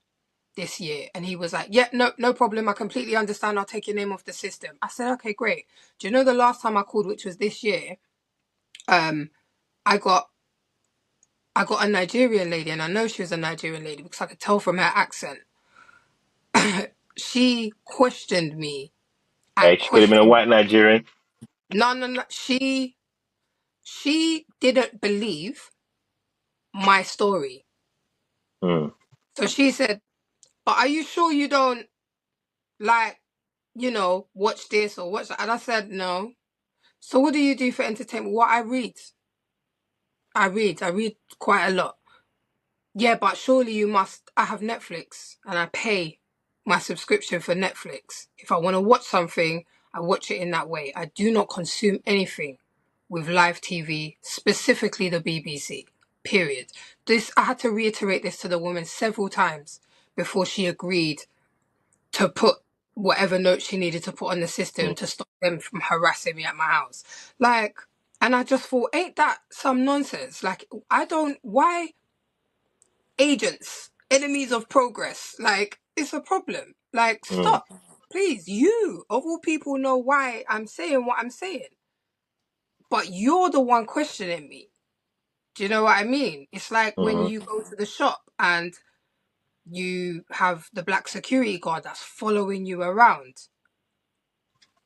this year. And he was like, yeah, no problem. I completely understand. I'll take your name off the system. I said, okay, great. Do you know the last time I called, which was this year, um, I got a Nigerian lady, and I know she was a Nigerian lady because I could tell from her accent. She questioned me Hey, and she could have been a questioned. white Nigerian. No, no, no. She didn't believe my story. Mm, So she said, "But are you sure you don't like, watch this or watch that?" And I said, "No." So what do you do for entertainment? What I read. I read quite a lot. Yeah, but surely you must. I have Netflix and I pay my subscription for Netflix. If I want to watch something, I watch it in that way. I do not consume anything with live TV, specifically the BBC. Period. This I had to reiterate this to the woman several times before she agreed to put whatever note she needed to put on the system mm, to stop them from harassing me at my house. Like, and I just thought, ain't that some nonsense? Like, I don't, why agents, enemies of progress? Like, it's a problem. Like, mm, stop. Please, you, of all people, know why I'm saying what I'm saying. But you're the one questioning me. Do you know what I mean? It's like when mm, you go to the shop and you have the black security guard that's following you around.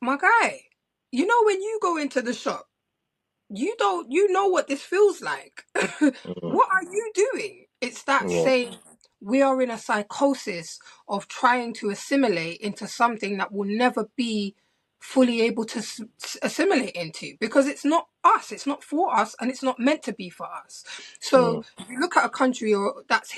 My guy, when you go into the shop, you know what this feels like. mm, What are you doing? It's that yeah, saying we are in a psychosis of trying to assimilate into something that will never be fully able to assimilate into because it's not us, it's not for us, and it's not meant to be for us. So mm, if you look at a country that's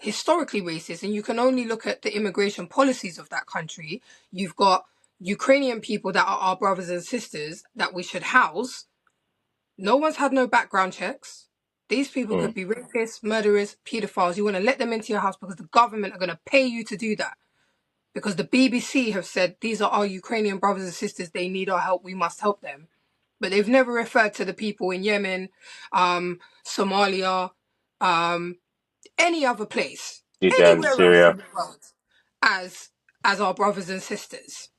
historically racist, and you can only look at the immigration policies of that country. You've got Ukrainian people that are our brothers and sisters that we should house. No one's had no background checks. These people mm, could be rapists, murderers, pedophiles. You want to let them into your house because the government are going to pay you to do that. Because the BBC have said these are our Ukrainian brothers and sisters. They need our help. We must help them. But they've never referred to the people in Yemen, Somalia, um, any other place, Sudan, anywhere else in Syria. the world, as our brothers and sisters.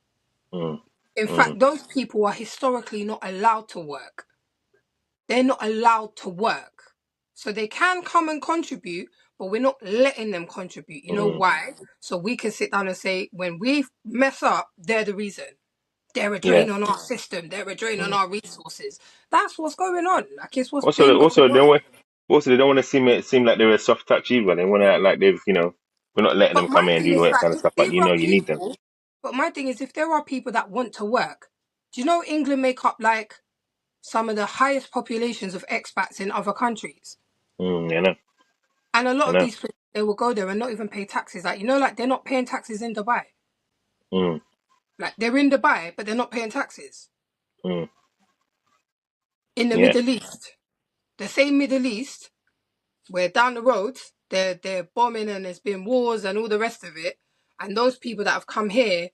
Mm, In mm, fact, those people are historically not allowed to work. They're not allowed to work. So they can come and contribute, but we're not letting them contribute. You know mm, why? So we can sit down and say, when we mess up, they're the reason. They're a yeah. drain on our system. They're a drain on Mm. our resources. That's what's going on. Like, it's what's Also, been going also, on. they don't want to seem like they're a soft touch either. They want to act like we're not letting them But come my in and thing do all is that that kind of if stuff. But there are you need them. people, but my thing is if there are people that want to work, do you know England make up like some of the highest populations of expats in other countries? I know, And a lot I of know. these places, they will go there and not even pay taxes. Like, like they're not paying taxes in Dubai. Mm, Like they're in Dubai, but they're not paying taxes. mm, In the yeah. Middle East, the same Middle East, where down the road, they're bombing and there's been wars and all the rest of it. And those people that have come here,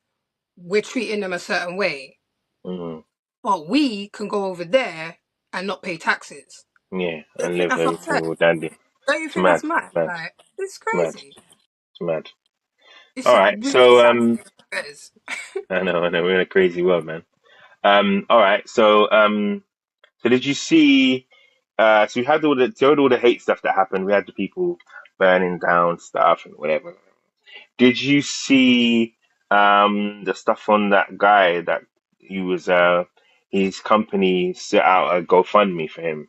we're treating them a certain way. Mm, But we can go over there and not pay taxes. yeah. Don't you And think live that's everything unfair? all dandy. Don't you It's think that's mad, mad? mad, Like, it's mad, crazy. mad. It's All a right. really So sad state of affairs. I know. We're in a crazy world, man. All right. So did you see? So we had all the hate stuff that happened. We had the people burning down stuff and whatever. Did you see the stuff on that guy that he was his company set out a GoFundMe for him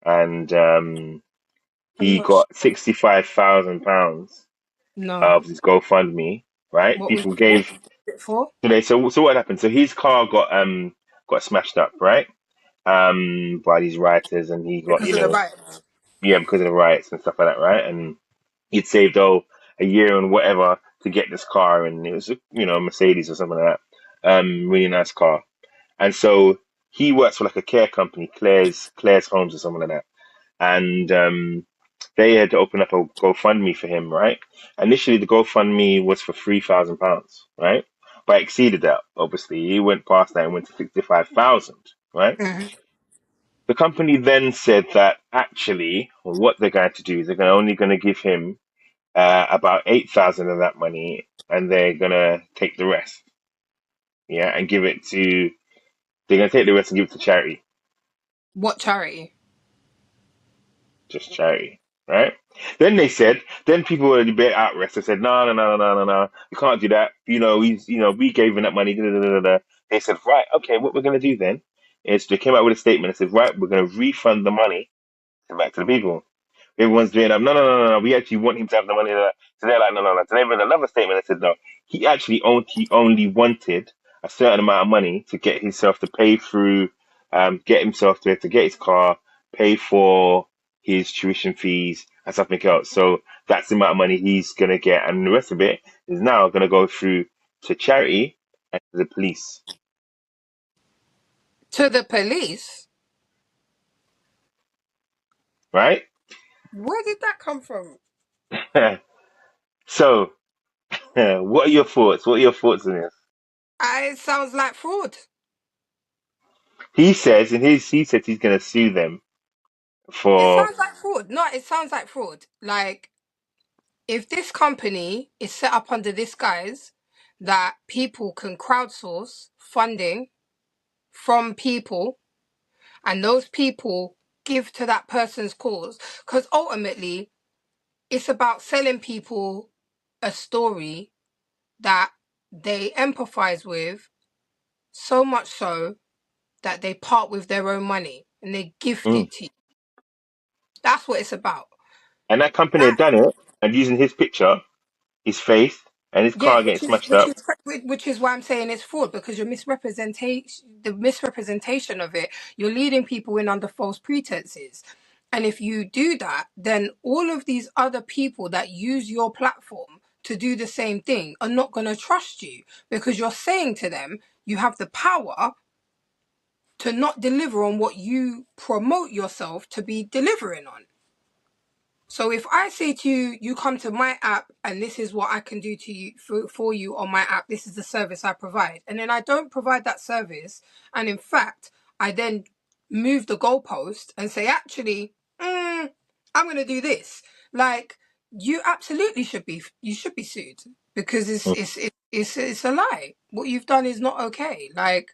and I'm he not sure. got £65,000 No. of his GoFundMe, right? What was People what gave was it for? today. So what happened? So his car got smashed up, right? By these rioters, and he got Because of the riots. yeah, because of the riots and stuff like that, right? And he'd saved a year and whatever to get this car, and it was a Mercedes or something like that. Really nice car. And so he works for like a care company, Claire's Homes or something like that. And they had to open up a GoFundMe for him, right? Initially, the GoFundMe was for £3,000, right? But it exceeded that. Obviously, he went past that and went to 65,000, right? Mhm. The company then said that actually, what they're going to do is they're only going to give him about 8,000 of that money, and they're going to take the rest. Yeah, and give it to. They're going to take the rest and give it to charity, What charity? just charity, right? Then they said, then people were a bit outraged. They said, no, no, no, no, no, no, no, you can't do that. We gave him that money. Da, da, da, da, da. They said, right, okay, what we're going to do then is they came out with a statement and said, right, we're going to refund the money back to the people. Everyone's doing no, no, no, no, no. We actually want him to have the money. So they're like, no, no, no. So they made another statement that said, no, he only wanted a certain amount of money to get himself to pay through, get himself to get his car, pay for his tuition fees and something else. So that's the amount of money he's gonna get, and the rest of it is now gonna go through to charity and to the police, To the police? right? Where did that come from? So, what are your thoughts? What are your thoughts on this? It sounds like fraud. He says he said he's going to sue them It for sounds like fraud. No, it sounds like fraud. Like, if this company is set up under this guise that people can crowdsource funding from people, and those people give to that person's cause, because ultimately it's about selling people a story that they empathize with, so much so that they part with their own money and they gift mm. it to you. That's what it's about. And that company That had done it and using his picture, his face, and his Yeah, car getting smashed up. which is why I'm saying it's fraud, because the misrepresentation of it, you're leading people in under false pretenses. And if you do that, then all of these other people that use your platform to do the same thing are not going to trust you, because you're saying to them you have the power to not deliver on what you promote yourself to be delivering on. So if I say to you, you come to my app and this is what I can do to you for you on my app, this is the service I provide, and then I don't provide that service, and in fact, I then move the goalpost and say, actually, I'm going to do this. Like, you absolutely should be sued, because Mm, it's a lie. What you've done is not okay. Like,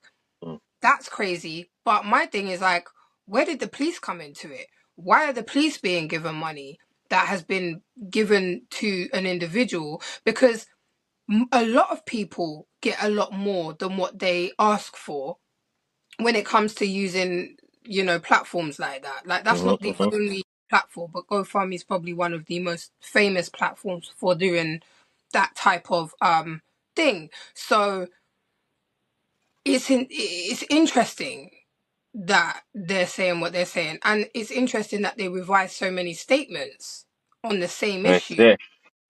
mm, that's crazy. But my thing is, like, where did the police come into it? Why are the police being given money that has been given to an individual? Because a lot of people get a lot more than what they ask for when it comes to using, platforms like that. Like, that's mhm, not the mhm. only platform, but GoFundMe is probably one of the most famous platforms for doing that type of thing. So it's interesting that they're saying what they're saying. And it's interesting that they revise so many statements on the same And it's issue, it.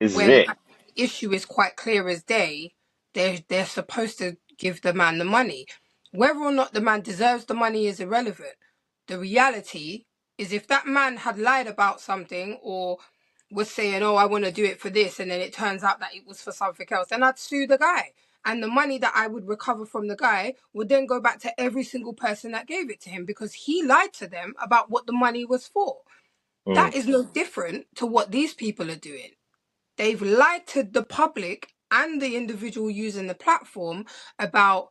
This is when it. the issue is quite clear as day. They're supposed to give the man the money. Whether or not the man deserves the money is irrelevant. The reality is, if that man had lied about something, or was saying, oh, I want to do it for this, and then it turns out that it was for something else, then I'd sue the guy. And the money that I would recover from the guy would then go back to every single person that gave it to him, because he lied to them about what the money was for. Mm. That is no different to what these people are doing. They've lied to the public and the individual using the platform about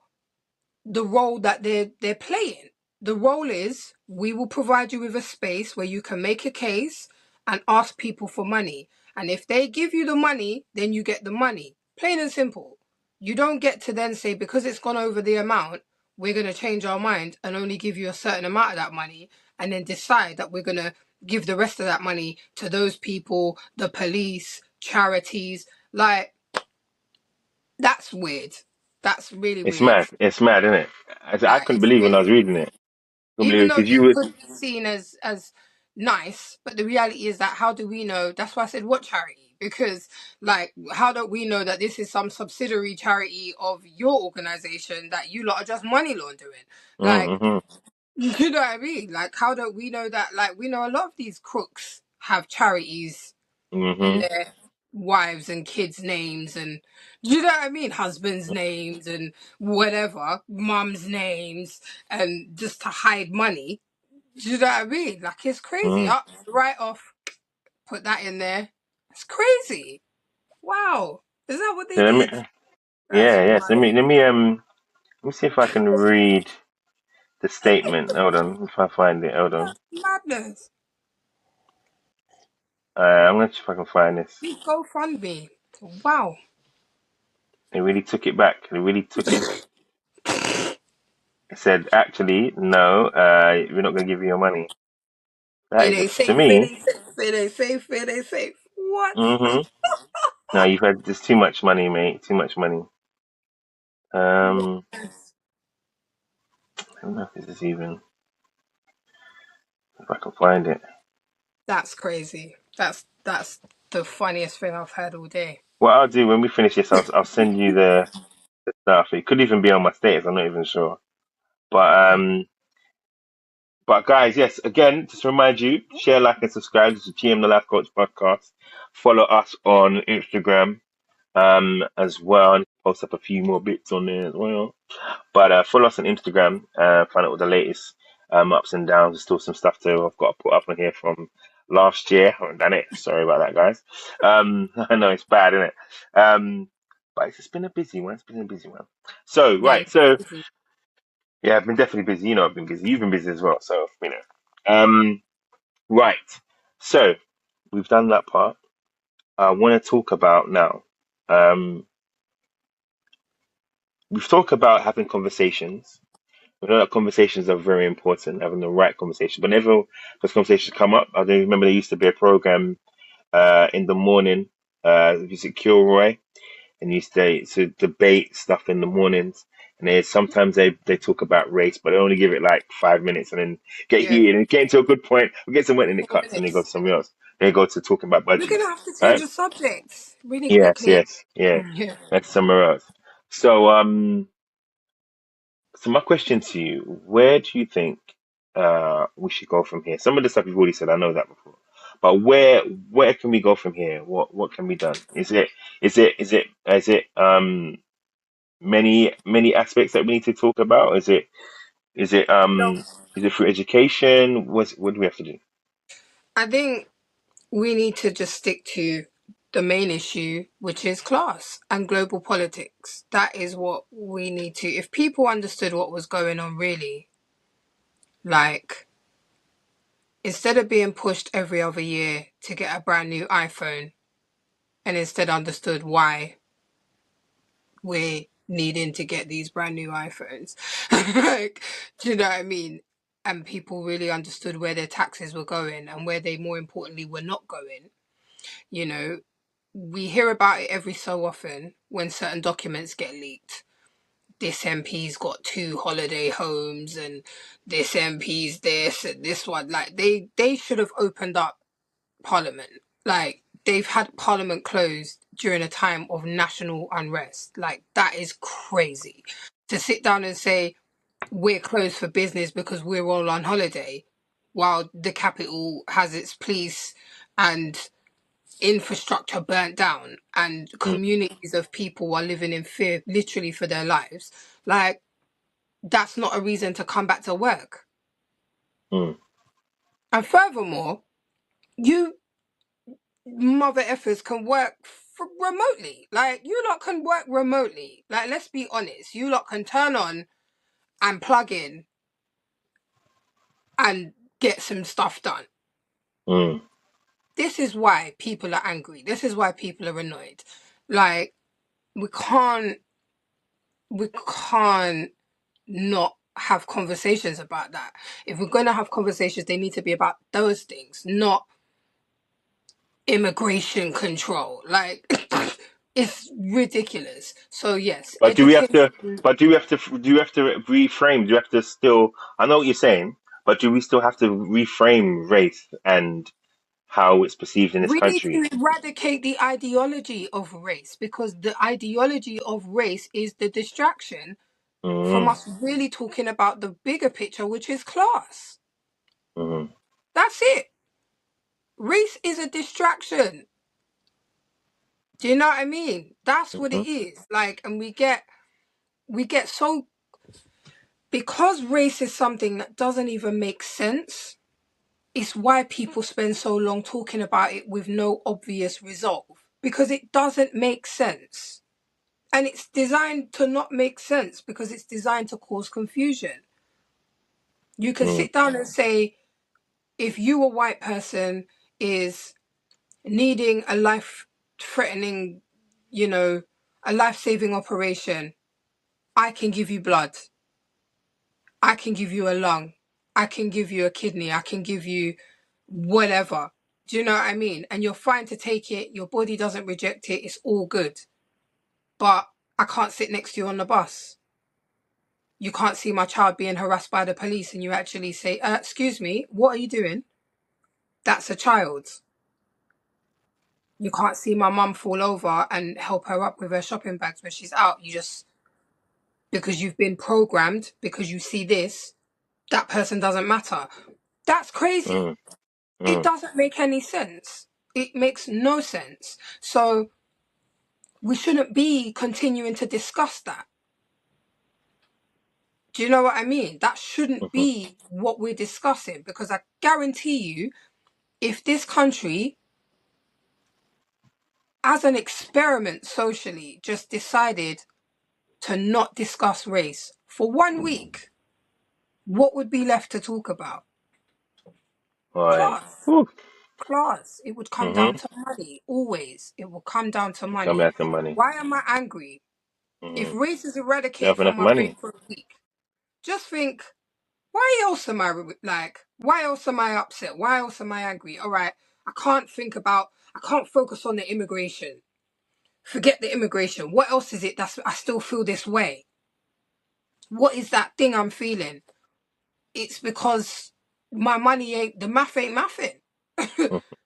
the role that they're playing. The role is, we will provide you with a space where you can make a case and ask people for money. And if they give you the money, then you get the money. Plain and simple. You don't get to then say, because it's gone over the amount, we're going to change our mind and only give you a certain amount of that money, and then decide that we're going to give the rest of that money to those people, the police, charities. Like, that's weird. That's really It's weird. mad. It's mad, isn't it? I Like, couldn't it's believe when I was really, reading it. Couldn't believe even it though because you it were. could be seen as nice, but the reality is that, how do we know? That's why I said, what charity? Because, like, how don't we know that this is some subsidiary charity of your organization that you lot are just money laundering? Like, Mm-hmm, you know what I mean? Like, how don't we know that? Like, we know a lot of these crooks have charities in mm-hmm. their wives and kids' names, and you know what I mean, husbands' names and whatever, mums' names, and just to hide money. Do you know what I mean? Like, it's crazy. Mm. Up, right off, put that in there. It's crazy. Wow. Is that what So they let me, did? That's yeah, yeah. So mad. let me see if I can read the statement. Hold on, if I find it. Hold on. Madness. I'm gonna see if I can find this. Big GoFundMe. Wow. They really took it back. They really took it. It said, actually, no, we're not gonna give you your money. That It is, ain't to safe, it me, ain't safe, it ain't safe, it ain't safe. What? mm-hmm. No, you've had there's too much money, mate. Too much money. What? Um, I don't know if this is even if I can find it. That's crazy. That's the funniest thing I've heard all day. What I'll do when we finish this, I'll send you the stuff. It could even be on my status. I'm not even sure. But Mm. um, but guys, yes. Again, just to remind you, share, like, and subscribe. This is GM the Life Coach podcast. Follow us on Instagram as well. And post up a few more bits on there as well. But follow us on Instagram. Find out all the latest ups and downs. There's still some stuff I've got to put up on here from last year. I haven't done it. Sorry about that, guys. I know it's bad, isn't it? But it's just been a busy one. It's been a busy one. So Yeah, right. So it's crazy. yeah, I've been definitely busy. You know, I've been busy. You've been busy as well. So you know. Right. So we've done that part. I want to talk about now. Um, we've talked about having conversations. We know that conversations are very important, having the right conversation. But whenever those conversations come up, I don't remember there used to be a program in the morning, was it Kilroy? And used to debate stuff in the mornings. And sometimes they talk about race, but they only give it like 5 minutes and then get Yeah, heated and get to a good point, or get somewhere and it 4 cuts and they go minutes. to something else. They go to talking about We're gonna budgies. have to change Right? the subject really Yes, quickly. yes, yeah. Yeah. That's somewhere else. So so my question to you, where do you think we should go from here? Some of the stuff you've already said, I know that before. But where can we go from here? What can be done? Is it many aspects that we need to talk about? Is it No, is it through education? What do we have to do? I think we need to just stick to the main issue, which is class and global politics. That is what we need to. If people understood what was going on, really, like, instead of being pushed every other year to get a brand new iPhone, and instead understood why we're needing to get these brand new iPhones, like, do you know what I mean? And people really understood where their taxes were going and where they, more importantly, were not going. You know, we hear about it every so often when certain documents get leaked. This MP's got two holiday homes, and this MP's this and this one. Like, they should have opened up Parliament. Like, they've had Parliament closed during a time of national unrest. Like, that is crazy. To sit down and say we're closed for business because we're all on holiday, while the capital has its police and infrastructure burnt down and Mm, communities of people are living in fear literally for their lives. Like, that's not a reason to come back to work. mm, And furthermore, you mother effers can work remotely. Like, you lot can work remotely. Like, let's be honest, you lot can turn on and plug in and get some stuff done. mm, This is why people are angry. This is why people are annoyed. Like, we can't we can't not have conversations about that. If we're going to have conversations, they need to be about those things, not immigration control. Like, it's ridiculous. So yes, But do we have education. to? But do you have to reframe? Do you have to still? I know what you're saying, but do we still have to reframe race and how it's perceived in this We need country? to eradicate the ideology of race, because the ideology of race is the distraction from Mm, us really talking about the bigger picture, which is class. mm, That's it. Race is a distraction. Do you know what I mean? That's what mm, it is. Like, and we get so because race is something that doesn't even make sense, it's why people spend so long talking about it with no obvious resolve. Because it doesn't make sense. And it's designed to not make sense because it's designed to cause confusion. You can Mm. sit down and say, if you, a white person, is needing a life-threatening, a life-saving operation, I can give you blood. I can give you a lung. I can give you a kidney. I can give you whatever. Do you know what I mean? And you're fine to take it. Your body doesn't reject it. It's all good. But I can't sit next to you on the bus. You can't see my child being harassed by the police and you actually say, excuse me, what are you doing? That's a child. You can't see my mum fall over and help her up with her shopping bags when she's out. You just, because you've been programmed, because you see this, that person doesn't matter. That's crazy. Mm. It Mm. doesn't make any sense. It makes no sense. So we shouldn't be continuing to discuss that. Do you know what I mean? That shouldn't Mhm. be what we're discussing, because I guarantee you, if this country, as an experiment socially, just decided to not discuss race for 1 week, what would be left to talk about? Right. Class. Whew. Class. It would come down Mhm. to money. Always. It will come down to Come money. back to money. Why am I angry? If Mhm. race is You eradicated have from enough my brain money. for a week, just think, why else am I upset? Why else am I angry? All right, I can't focus on the immigration. Forget the immigration. What else is it I still feel this way? What is that thing I'm feeling? It's because the math ain't mathing.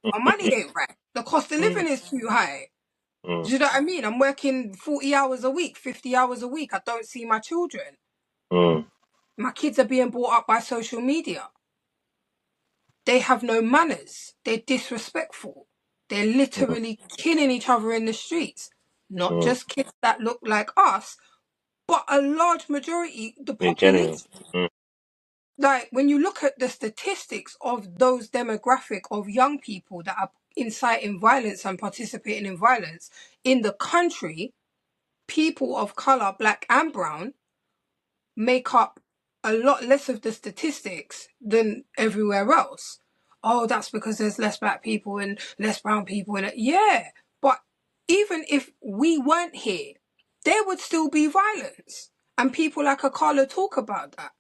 My money ain't right. The cost of Mm. living is too high. Do Mm. you know what I mean? I'm working 40 hours a week, 50 hours a week. I don't see my children. Mm. My kids are being brought up by social media. They have no manners. They're disrespectful. They're Mhm. literally killing each other in the streets. Not Mm. just kids that look like us, but a large majority, the In general. population. Mm. Like, when you look at the statistics of those demographic of young people that are inciting violence and participating in violence in the country, people of color, black and brown, make up a lot less of the statistics than everywhere else. Oh, that's because there's less black people and less brown people in it. Yeah, but even if we weren't here, there would still be violence. And people like Akala talk about that.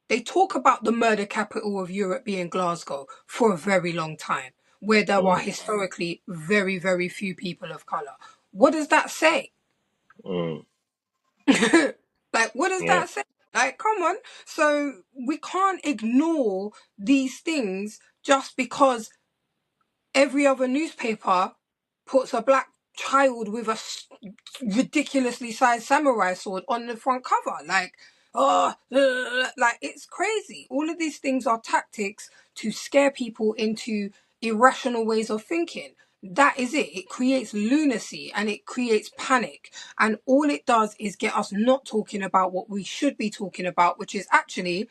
They talk about the murder capital of Europe being Glasgow for a very long time, where there are Mm. historically very, very few people of colour. What does that say? Mm. Like, what does Yeah. that say? Like, come on. So we can't ignore these things just because every other newspaper puts a black child with a ridiculously sized samurai sword on the front cover. Like, it's crazy. All of these things are tactics to scare people into irrational ways of thinking. That is it. It creates lunacy and it creates panic. And all it does is get us not talking about what we should be talking about, which is actually,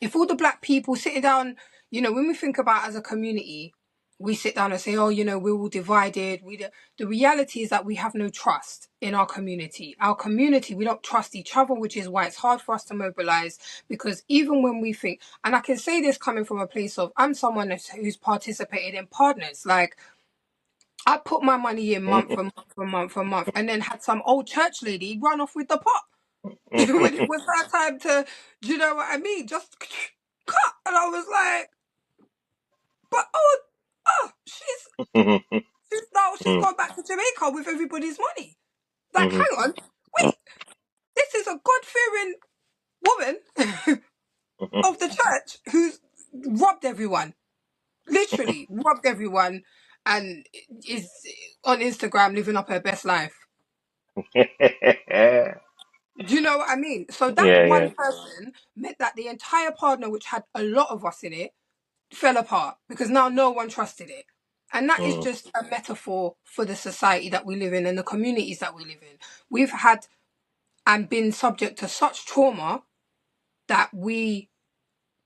if all the black people sitting down, when we think about as a community, we sit down and say, oh, we're all divided. The reality is that we have no trust in our community. Our community, we don't trust each other, which is why it's hard for us to mobilize. Because even when we think, and I can say this coming from a place of, I'm someone who's participated in partners. Like, I put my money in month for month for month for month, and then had some old church lady run off with the pot. When it was her time to, do you know what I mean? Just cut. And I was like, but she's Mm. gone back to Jamaica with everybody's money. Like, Mhm. hang on, wait, this is a God-fearing woman Mhm. of the church who's robbed everyone, literally robbed everyone, and is on Instagram living up her best life. Yeah. Do you know what I mean? So that Yeah. one person meant that the entire partner, which had a lot of us in it, fell apart because now no one trusted it. And that is Mm. just a metaphor for the society that we live in and the communities that we live in. We've had and been subject to such trauma that we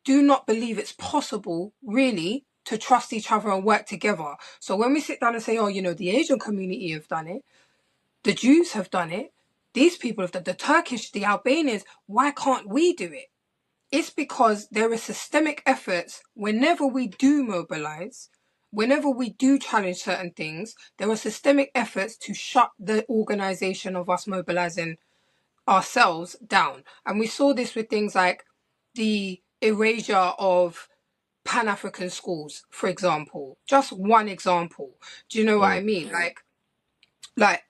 do not believe it's possible, really, to trust each other and work together. So when we sit down and say, oh, the Asian community have done it, the Jews have done it, these people have done the Turkish, the Albanians, why can't we do it? It's because there are systemic efforts whenever we do mobilize, whenever we do challenge certain things, there are systemic efforts to shut the organization of us mobilizing ourselves down. And we saw this with things like the erasure of Pan-African schools, for example. Just one example. Do you know what I Mm. mean? Like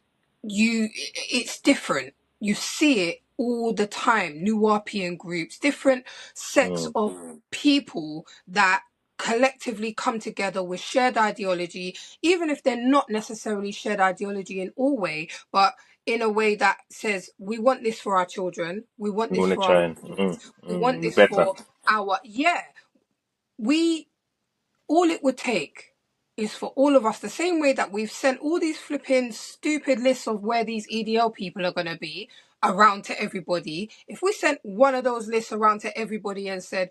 it's different. You see it all the time. New European groups, different sets Mm. of people that collectively come together with shared ideology, even if they're not necessarily shared ideology in all way, but in a way that says we want this for our children, we want We this want to for our try and kids, we want this better. for our we all it would take is for all of us, the same way that we've sent all these flipping stupid lists of where these EDL people are going to be around to everybody. If we sent one of those lists around to everybody and said,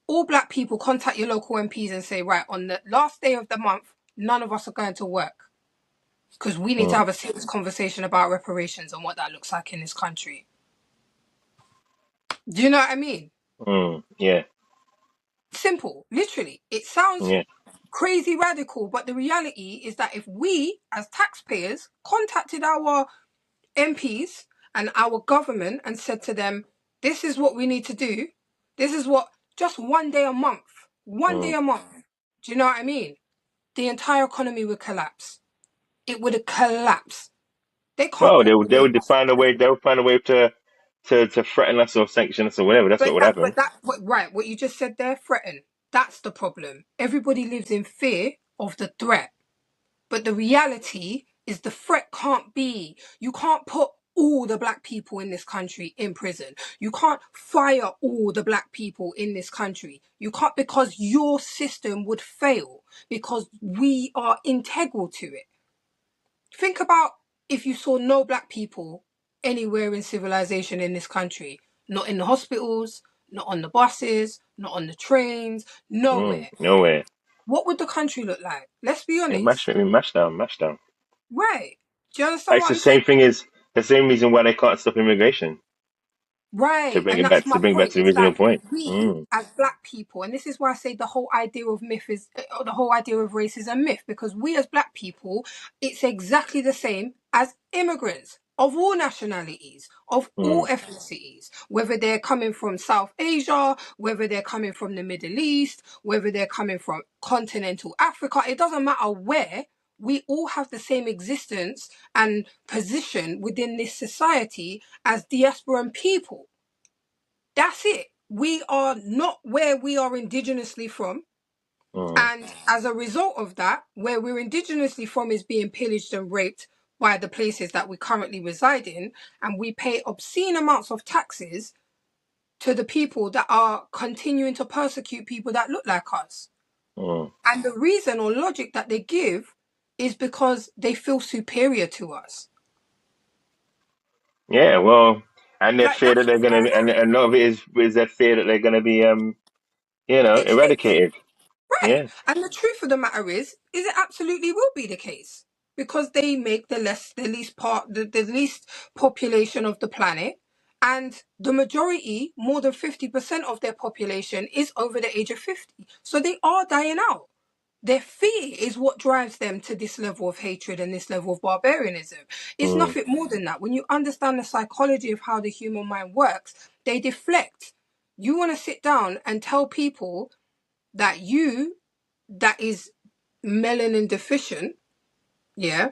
all black people contact your local MPs and say, right, on the last day of the month, none of us are going to work because we need to Mm. have a serious conversation about reparations and what that looks like in this country. Do you know what I mean? Yeah. Simple, literally. It sounds Yeah. crazy radical, but the reality is that if we, as taxpayers, contacted our MPs and our government and said to them, this is what we need to do, this is what, just one day Mm. a month, do you know what I mean? The entire economy would collapse. It would collapse. They can't Well, put they all of would us find a way. They would find a way to threaten us or sanction us or whatever. That's what would happen. right, what you just said there, threaten. That's the problem. Everybody lives in fear of the threat. But the reality is the threat can't be, you can't put all the black people in this country in prison. You can't fire all the black people in this country. You can't, because your system would fail because we are integral to it. Think about if you saw no black people anywhere in civilization in this country, not in the hospitals, not on the buses, not on the trains, nowhere. Nowhere. What would the country look like? Let's be honest. Mash down, mash down. Right. Do you understand It's what the I'm saying? same thing as the same reason why they can't stop immigration Right. And that's to my bring it back point, to the is original that point. we, as black people, and this is why I say the whole idea of myth is, the whole idea of race is a myth, because we as black people, it's exactly the same as immigrants of all nationalities, of all Mm. ethnicities, whether they're coming from South Asia, whether they're coming from the Middle East, whether they're coming from continental Africa, it doesn't matter where. We all have the same existence and position within this society as diasporan people. That's it. We are not where we are indigenously from. Mm. And as a result of that, where we're indigenously from is being pillaged and raped by the places that we currently reside in. And we pay obscene amounts of taxes to the people that are continuing to persecute people that look like us. Mm. And the reason or logic that they give is because they feel superior to us. Yeah, well, and their Like, fear that's that they're what's gonna, going and on. a lot of it is their fear that they're gonna be, Extinct. eradicated. Right. Yeah. And the truth of the matter is it absolutely will be the case because they make the least population of the planet. And the majority, more than 50% of their population is over the age of 50. So they are dying out. Their fear is what drives them to this level of hatred and this level of barbarianism. It's Mm. nothing more than that. When you understand the psychology of how the human mind works, they deflect. You want to sit down and tell people that that is melanin deficient, yeah,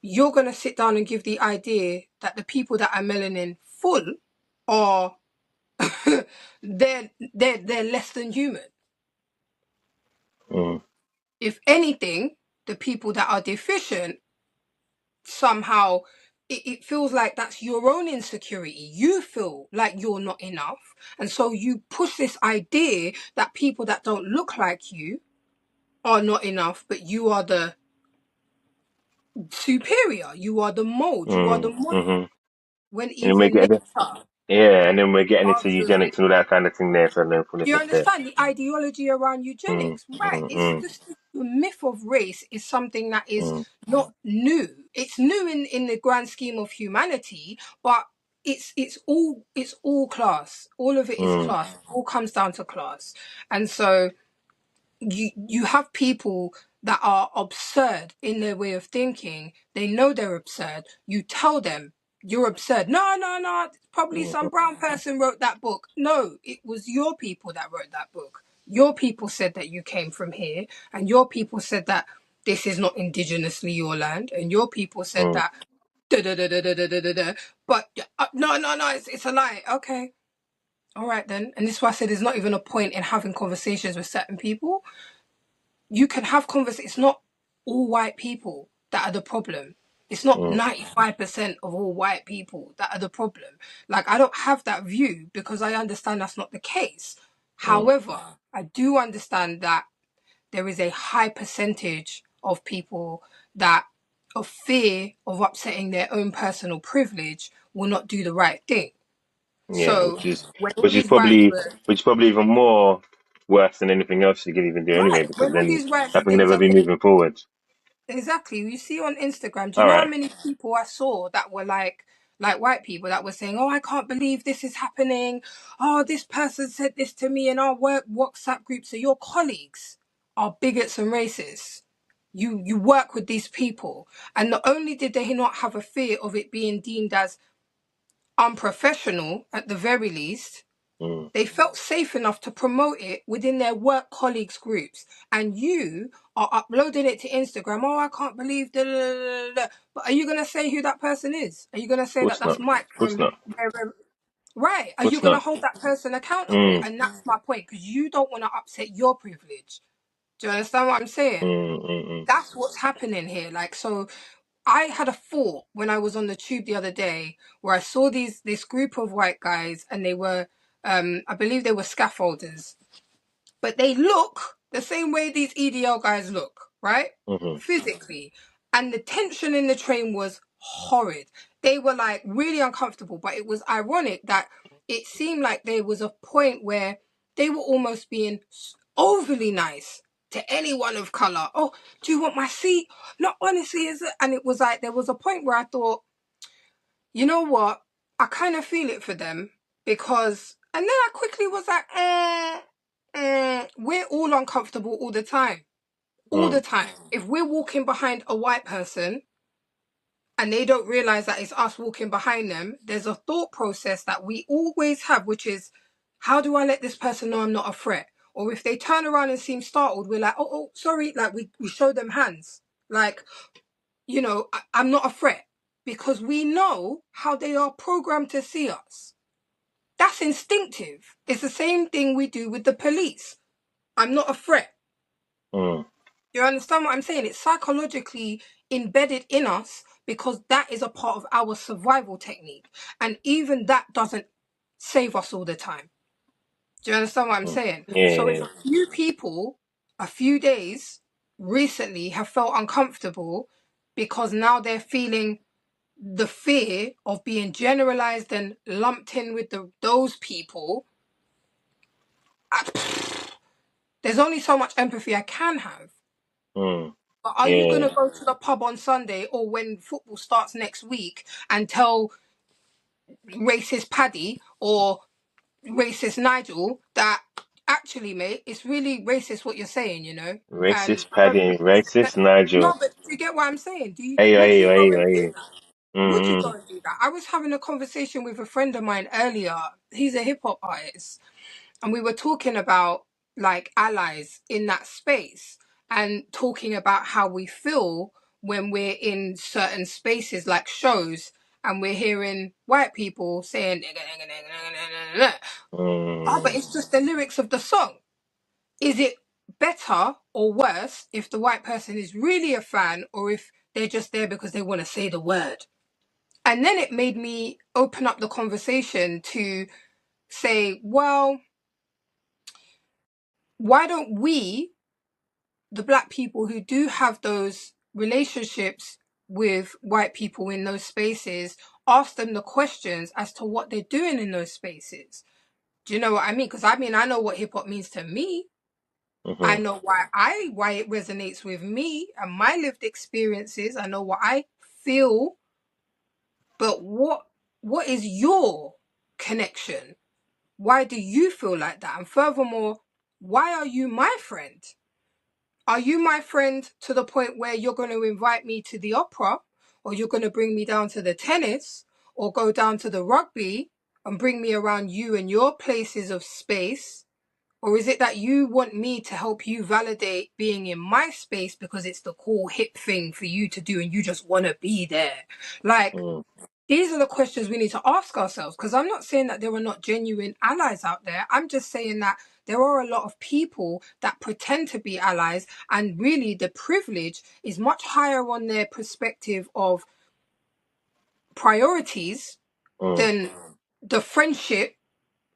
you're going to sit down and give the idea that the people that are melanin full are they're less than human. Mm. If anything, the people that are deficient somehow, it feels like that's your own insecurity. You feel like you're not enough, and so you push this idea that people that don't look like you are not enough, but you are the superior, you are the mold, you are the Mm. model, Mm-hmm. when And make even it, nature Yeah, and then we're getting into After like, eugenics and all that kind of thing there, so then do you foolishness there. understand the ideology around Mm, eugenics? Right. mm, It's mm, just the myth of race is something that is mm, not new. It's new in the grand scheme of humanity, but it's all class. All of it is mm, class. It all comes down to class. And so you have people that are absurd in their way of thinking. They know they're absurd. You tell them you're absurd. No, no, no. Probably mm, some brown person wrote that book. No, it was your people that wrote that book. Your people said that you came from here, and your people said that this is not indigenously your land, and your people said mm, that. Da, da, da, da, da, da, da, da, da. But no, no, no. It's a lie. Okay, all right then. And this is why I said there's not even a point in having conversations with certain people. You can have conversations. It's not all white people that are the problem. It's not mm, 95% of all white people that are the problem. Like, I don't have that view because I understand that's not the case. mm. However, I do understand that there is a high percentage of people that, of fear of upsetting their own personal privilege, will not do the right thing. Yeah, So when all which is these riots probably were even more worse than anything else you could even do anyway, right, because when all then these riots that and can things never are be moving forward. exactly. You see on Instagram, do you All know how right. many people I saw that were like white people that were saying, "Oh, I can't believe this is happening. Oh, this person said this to me in our work WhatsApp group." So your colleagues are bigots and racists. You work with these people, and not only did they not have a fear of it being deemed as unprofessional at the very least, Mm, they felt safe enough to promote it within their work colleagues groups. And you are uploading it to Instagram. Oh, I can't believe da, da, da, da, da. But are you going to say who that person is? Are you going to of say that course not. that's Mike Of course from not. Of right? Are you course going to not. hold that person accountable? Mm, And that's my point, because you don't want to upset your privilege. Do you understand what I'm saying? mm, mm, mm, That's what's happening here. Like, so I had a thought when I was on the tube the other day where I saw this group of white guys, and they were I believe they were scaffolders, but they look the same way these EDL guys look, right? mm, Physically. And the tension in the train was horrid. They were like really uncomfortable, but it was ironic that it seemed like there was a point where they were almost being overly nice to anyone of color. Oh, do you want my seat? No, honestly, is it? And it was like there was a point where I thought, you know what? I kind of feel it for them, because, and then I quickly was like, we're all uncomfortable all the time. All mm, the time. If we're walking behind a white person and they don't realize that it's us walking behind them, there's a thought process that we always have, which is, how do I let this person know I'm not a threat? Or if they turn around and seem startled, we're like, oh, sorry. Like we show them hands. Like, I'm not a threat, because we know how they are programmed to see us. That's instinctive. It's the same thing we do with the police. I'm not a threat. mm, You understand what I'm saying? It's psychologically embedded in us because that is a part of our survival technique. And even that doesn't save us all the time. Do you understand what I'm mm. saying? So if Yeah. a few people, a few days recently have felt uncomfortable because now they're feeling the fear of being generalized and lumped in with those people, there's only so much empathy I can have. Mm, But are you going yeah. to go to the pub on Sunday or when football starts next week and tell racist Paddy or racist Nigel that actually, mate, it's really racist what you're saying, And Racist Paddy, racist no, Nigel. but do you get what I'm saying? Ayo, Would ayo, you go ayo, and do ayo. that? Would you Mm, go and do that? I was having a conversation with a friend of mine earlier. He's a hip hop artist, and we were talking about like allies in that space and talking about how we feel when we're in certain spaces like shows and we're hearing white people saying oh, but mm, it's just the lyrics of the song. Is it better or worse if the white person is really a fan, or if they're just there because they want to say the word? And then it made me open up the conversation to say, well, why don't we, the black people who do have those relationships with white people in those spaces, ask them the questions as to what they're doing in those spaces. Do you know what I mean? Because I mean, I know what hip hop means to me. I Mhm. know why it resonates with me and my lived experiences. I know what I feel, but what is your connection? Why do you feel like that? And furthermore, why are you my friend? Are you my friend to the point where you're going to invite me to the opera, or you're going to bring me down to the tennis, or go down to the rugby and bring me around you and your places of space? Or is it that you want me to help you validate being in my space because it's the cool hip thing for you to do and you just want to be there? Like, Mm. these are the questions we need to ask ourselves, because I'm not saying that there are not genuine allies out there. I'm just saying that there are a lot of people that pretend to be allies, and really the privilege is much higher on their perspective of priorities Mm. than the friendship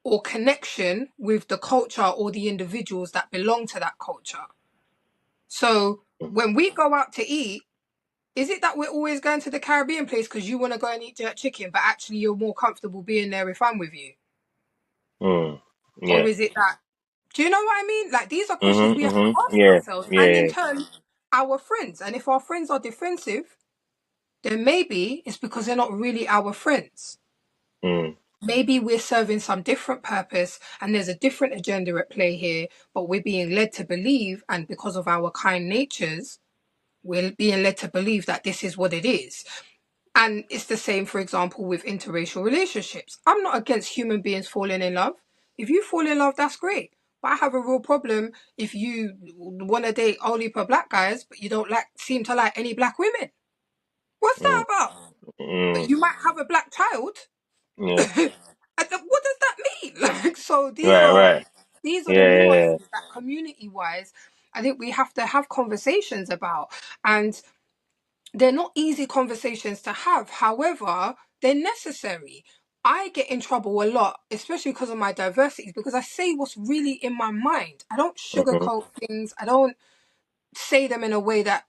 or connection with the culture or the individuals that belong to that culture. So Mm. when we go out to eat, is it that we're always going to the Caribbean place because you want to go and eat jerk chicken, but actually you're more comfortable being there if I'm with you? Mm. Or Yeah. is it that, do you know what I mean? Like, these are questions Mhm. we have to Mhm. ask Yeah. ourselves, Yeah. and in Yeah. turn, our friends. And if our friends are defensive, then maybe it's because they're not really our friends. Mm. Maybe we're serving some different purpose and there's a different agenda at play here, but we're being led to believe, and because of our kind natures, we're being led to believe that this is what it is. And it's the same, for example, with interracial relationships. I'm not against human beings falling in love. If you fall in love, that's great. But I have a real problem if you want to date only for black guys, but you don't seem to like any black women. What's that Mm. about? But Mm. you might have a black child. Yeah. What does that mean? Like, so Right. Right. these are the Yeah. Yeah. Yeah. nuances that community wise, I think we have to have conversations about. And they're not easy conversations to have. However, they're necessary. I get in trouble a lot, especially because of my diversity, because I say what's really in my mind. I don't Mhm. sugarcoat things. I don't say them in a way that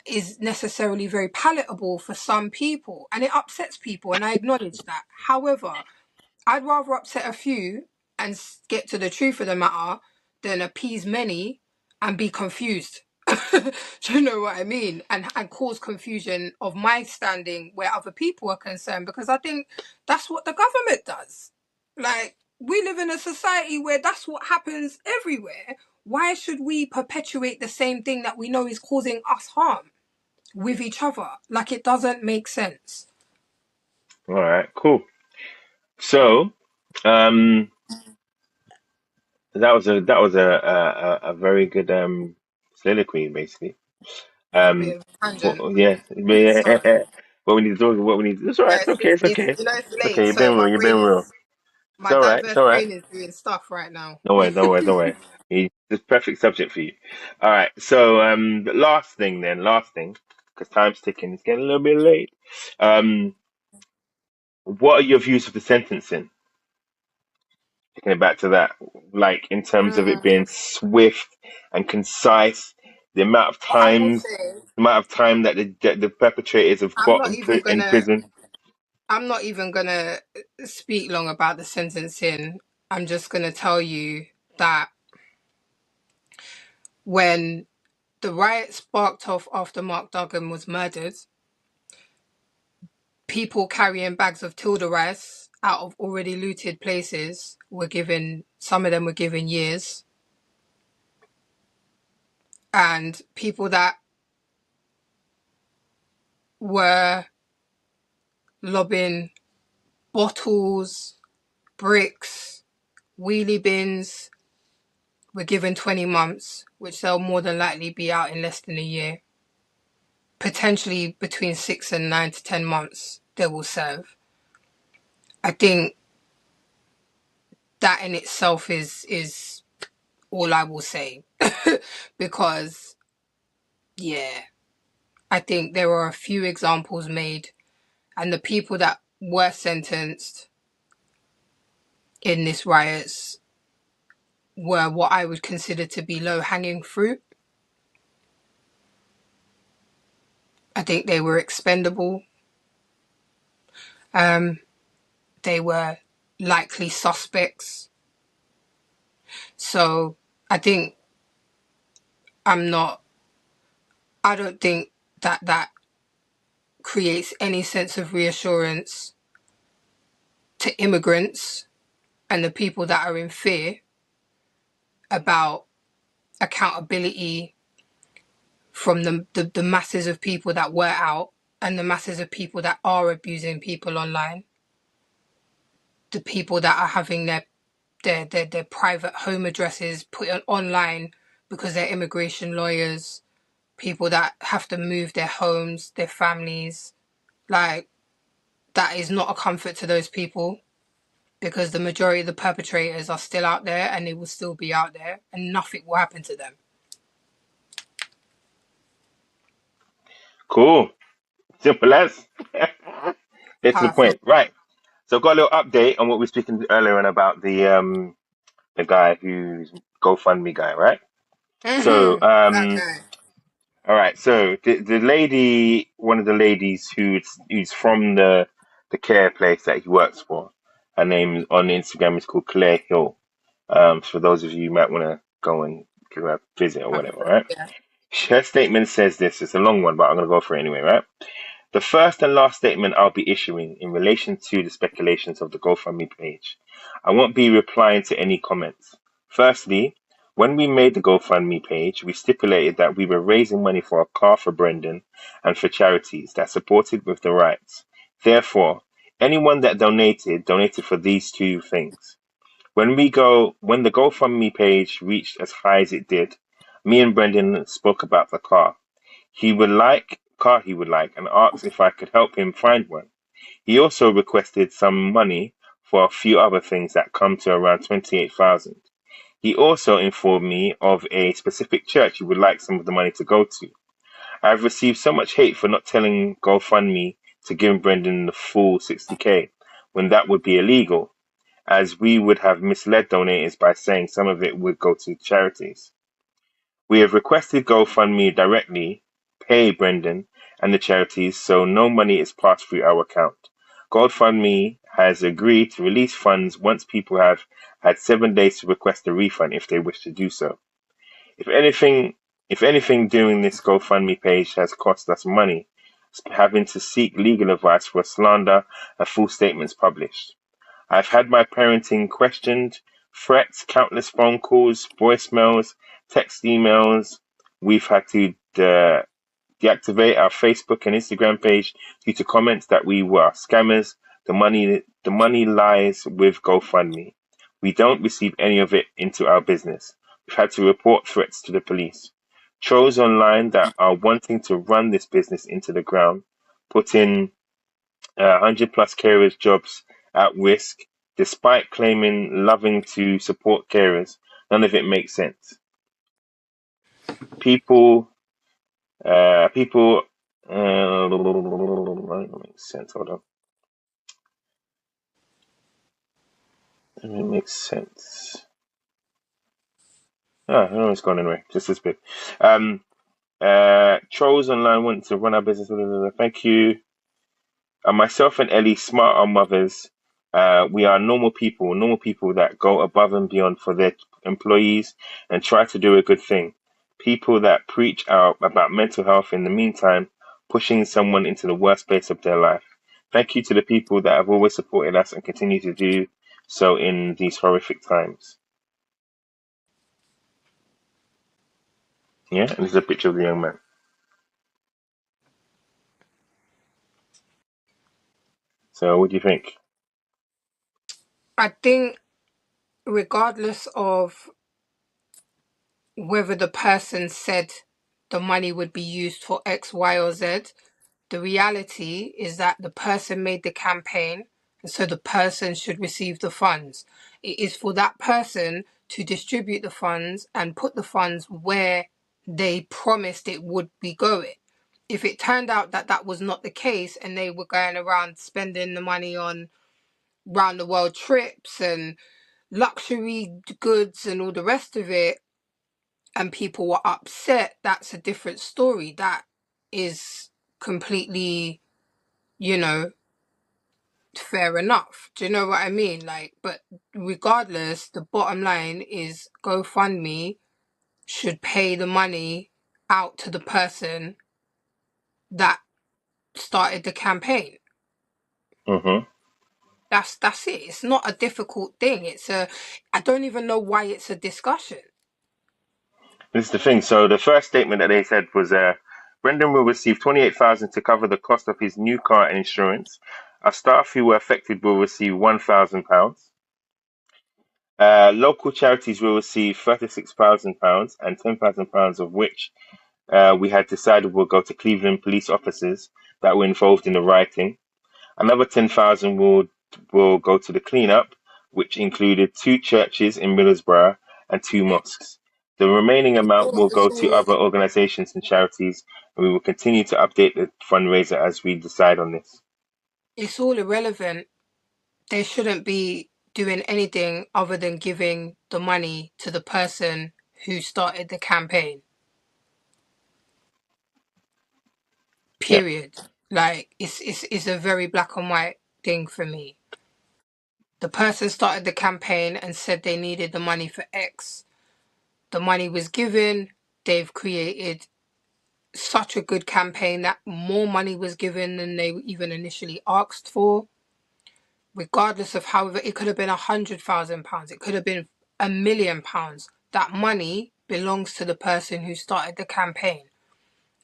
is necessarily very palatable for some people, and it upsets people, and I acknowledge that. However, I'd rather upset a few and get to the truth of the matter than appease many and be confused. Do you know what I mean? And cause confusion of my standing where other people are concerned, because I think that's what the government does. Like, we live in a society where that's what happens everywhere. Why should we perpetuate the same thing that we know is causing us harm with each other? Like, it doesn't make sense. All right. Cool. So, um, that was a very good soliloquy, basically. A Um, bit of a tangent. yeah, Sorry. yeah. What we need to do is what we need. It's all right. Yeah, It's okay. It's okay. it's It's okay. late, You're so being real. You're being real. It's my all right. It's diverse all right. brain is doing stuff right now. Don't worry. Don't worry. Don't worry. It's the perfect subject for you. All right. So, the last thing then. Last thing, because time's ticking. It's getting a little bit late. Um, what are your views of the sentencing? Taking it back to that, like in terms of it Mm, being swift and concise, the amount of what I will times, say, the amount of time that the perpetrators have I'm got not even in gonna, prison. I'm not even gonna speak long about the sentencing. I'm just gonna tell you that when the riot sparked off after Mark Duggan was murdered, people carrying bags of Tilda rice out of already looted places were given, some of them were given years, and people that were lobbing bottles, bricks, wheelie bins were given 20 months, which they'll more than likely be out in less than a year. Potentially between 6 and 9 to 10 months they will serve. I think that in itself is all I will say. Because, yeah, I think there are a few examples made, and the people that were sentenced in this riots were what I would consider to be low hanging fruit. I think they were expendable. They were likely suspects. So I think I'm not, I don't think that that creates any sense of reassurance to immigrants and the people that are in fear about accountability from the masses of people that were out and the masses of people that are abusing people online, the people that are having their private home addresses put online because they're immigration lawyers, people that have to move their homes, their families. Like, that is not a comfort to those people, because the majority of the perpetrators are still out there and they will still be out there and nothing will happen to them. Cool. Simple as. Get to the Powerful. point. Right. So I've got a little update on what we were speaking earlier on about the guy who's GoFundMe guy, right? So That guy. all right. So the lady, one of the ladies who's from the care place that he works for, her name on Instagram is called Claire Hill. For those of you who might want to go and give her a visit or Have a whatever, look. right? Yeah. Her statement says this. It's a long one, but I'm going to go for it anyway, right? The first and last statement I'll be issuing in relation to the speculations of the GoFundMe page. I won't be replying to any comments. Firstly, when we made the GoFundMe page, we stipulated that we were raising money for a car for Brendan and for charities that supported with the riots. Therefore, anyone that donated for these two things. When the GoFundMe page reached as high as it did, me and Brendan spoke about the car he would like and asked if I could help him find one. He also requested some money for a few other things that come to around 28,000. He also informed me of a specific church he would like some of the money to go to. I've received so much hate for not telling GoFundMe to give Brendan the full 60k when that would be illegal, as we would have misled donators by saying some of it would go to charities. We have requested GoFundMe directly pay Brendan and the charities so no money is passed through our account. GoFundMe has agreed to release funds once people have had 7 days to request a refund if they wish to do so. If anything, if anything, doing this GoFundMe page has cost us money, having to seek legal advice for slander and false statements published. I've had my parenting questioned, threats, countless phone calls, voicemails, text emails. We've had to deactivate our Facebook and Instagram page due to comments that we were scammers. The money lies with GoFundMe. We don't receive any of it into our business. We've had to report threats to the police. Trolls online that are wanting to run this business into the ground, putting 100 plus carers' jobs at risk, despite claiming loving to support carers. None of it makes sense. People, people, makes sense. Hold on. It makes sense. Ah, I don't know it's gone anyway. Just this bit. Trolls online want to run our business. Thank you. Myself and Ellie, smart our mothers. We are normal people that go above and beyond for their employees and try to do a good thing. People that preach out about mental health in the meantime, pushing someone into the worst place of their life. Thank you to the people that have always supported us and continue to do so in these horrific times. Yeah, and this is a picture of the young man. So, what do you think? I think, regardless of whether the person said the money would be used for X, Y, or Z, the reality is that the person made the campaign, and so the person should receive the funds. It is for that person to distribute the funds and put the funds where they promised it would be going. If it turned out that that was not the case and they were going around spending the money on round the world trips and luxury goods and all the rest of it, and people were upset, that's a different story. That is completely, you know, fair enough. Do you know what I mean? Like, but regardless, the bottom line is GoFundMe should pay the money out to the person that started the campaign. Mm-hmm. That's it. It's not a difficult thing. I don't even know why it's a discussion. This is the thing. So the first statement that they said was, Brendan will receive 28,000 to cover the cost of his new car and insurance. Our staff who were affected will receive £1,000. Local charities will receive £36,000 and £10,000 of which we had decided will go to Cleveland police officers that were involved in the rioting. Another 10,000 will go to the cleanup, which included two churches in Middlesbrough and two mosques. The remaining amount will It's go to all, other organisations and charities, and we will continue to update the fundraiser as we decide on this. it's all irrelevant. They shouldn't be doing anything other than giving the money to the person who started the campaign. Yeah. Period. Like it's a very black and white thing for me. The person started the campaign and said they needed the money for X. The money was given. They've created such a good campaign that more money was given than they even initially asked for. Regardless of however, it could have been £100,000, it could have been £1,000,000. That money belongs to the person who started the campaign.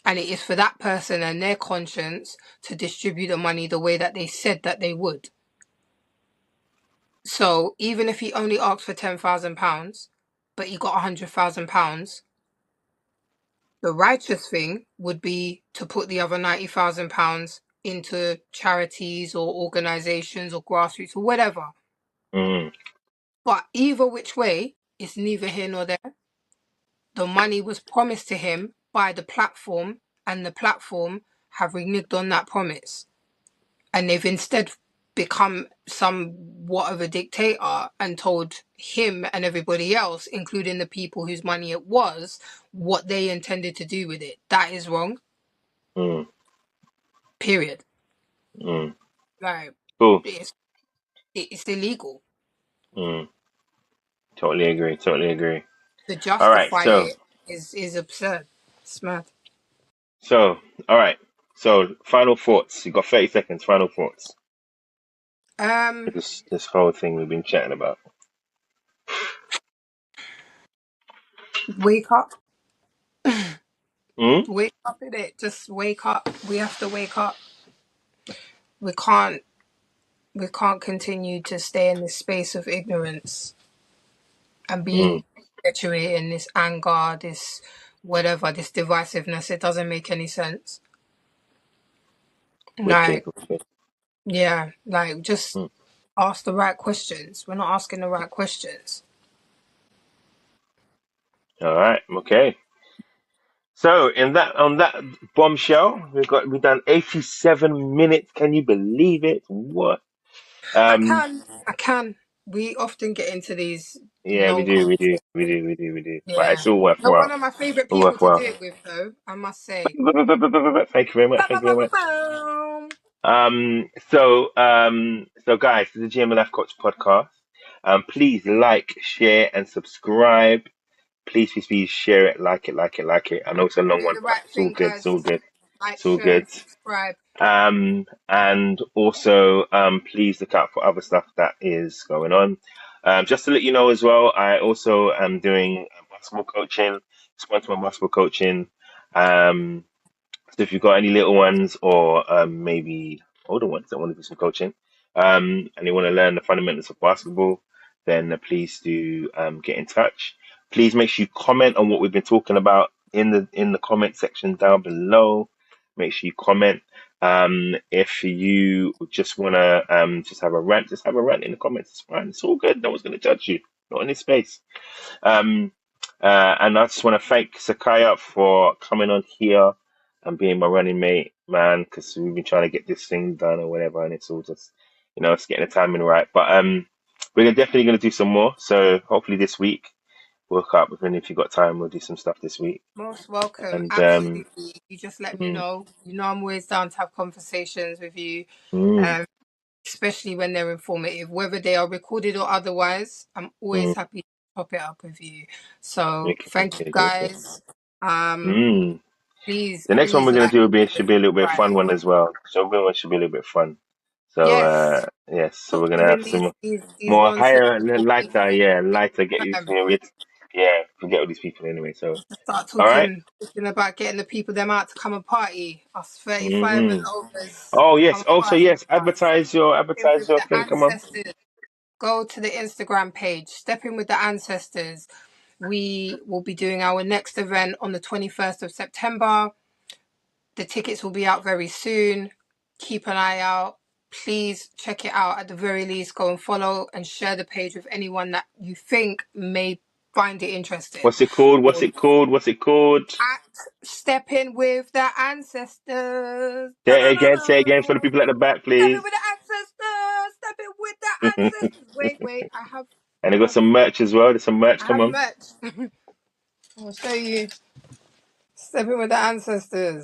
And it is for that person and their conscience to distribute the money the way that they said that they would. So even if he only asked for £10,000, but he got £100,000, the righteous thing would be to put the other £90,000 into charities or organisations or grassroots or whatever. Mm, But either which way, it's neither here nor there. The money was promised to him by the platform, and the platform have reneged on that promise. And they've instead become somewhat of a dictator and told him and everybody else, including the people whose money it was, what they intended to do with it. That is wrong. mm, Period. mm. Like Cool. it's illegal. Mm. Totally agree. Totally agree. To All right. justify So, it is absurd. It's mad. so, all right. So, final thoughts. You got 30 seconds. Final thoughts. Um, This whole thing we've been chatting about. wake up. Mm? Wake up in it. Just wake up. We have to wake up. We can't we can't continue to stay in this space of ignorance and Mm. be perpetuating this anger, this whatever, this divisiveness. It doesn't make any sense. Wicked. Like, Wicked. yeah, like just Mm. ask the right questions. We're not asking the right questions. All right. Okay. So, in that on that bombshell, we've done 87 minutes. Can you believe it? What? Um. I can. We often get into these Yeah, we long do. We conversations. do. We do. We do. We do. But Yeah. it's all You're worthwhile. one of my favorite All people to do worthwhile. it with, though, I must say. Thank you very much. Thank you very much. Ba-ba-ba-ba-boom. So guys, this is the GM Life Coach podcast. Please like, share, and subscribe. Please share it, like it. I know it's a long Do one, the but right it's all thing, good. It's guys. all good. Like, It's all share, good. and subscribe. And also, please look out for other stuff that is going on. Just to let you know as well, I also am doing basketball coaching, one-to-one basketball coaching. Um, so if you've got any little ones or maybe older ones that want to do some coaching, and you want to learn the fundamentals of basketball, then please do get in touch. Please make sure you comment on what we've been talking about in the comment section down below. Make sure you comment. If you just want to just have a rant, just have a rant in the comments. It's fine. It's all good. No one's going to judge you. Not in this space. Um, and I just want to thank Zakiyaa for coming on here and being my running mate, man, because we've been trying to get this thing done or whatever, and it's all just, it's getting the timing right. But we're definitely going to do some more. So hopefully this week, work up with me if you got time. We'll do some stuff this week. Most welcome. And Absolutely. You just let me mm, know. You know, I'm always down to have conversations with you, mm, um, especially when they're informative, whether they are recorded or otherwise. I'm always mm, happy to pop it up with you. So wicked, thank you wicked, wicked. guys. Um, Mm. please, The next one please we're gonna like do should and be a little bit fun subscribe. one as well. So one should be a little bit fun. So Yes, yes, so stop we're gonna have doing some these more nonsense higher, lighter, people. yeah, lighter. Get you, Um, yeah, forget all these people anyway. So start all right. talking about getting the people them out to come and party. Us 35 and Mm-hmm. overs Oh come yes. and Also party yes. with us. In Advertise with your the thing. Come on. ancestors. Go to the Instagram page. Step in with the ancestors. We will be doing our next event on the 21st of September. The tickets will be out very soon. Keep an eye out. Please check it out. At the very least, go and follow and share the page with anyone that you think may find it interesting. What's it called? What's Or it called? What's it called? at Step in with the ancestors. Say it again for the people at the back, Step in please. with the ancestors. Step in with the And ancestors. Wait. I got some merch as well. There's some merch. I Come have on. merch. I'll show you. Stepping with the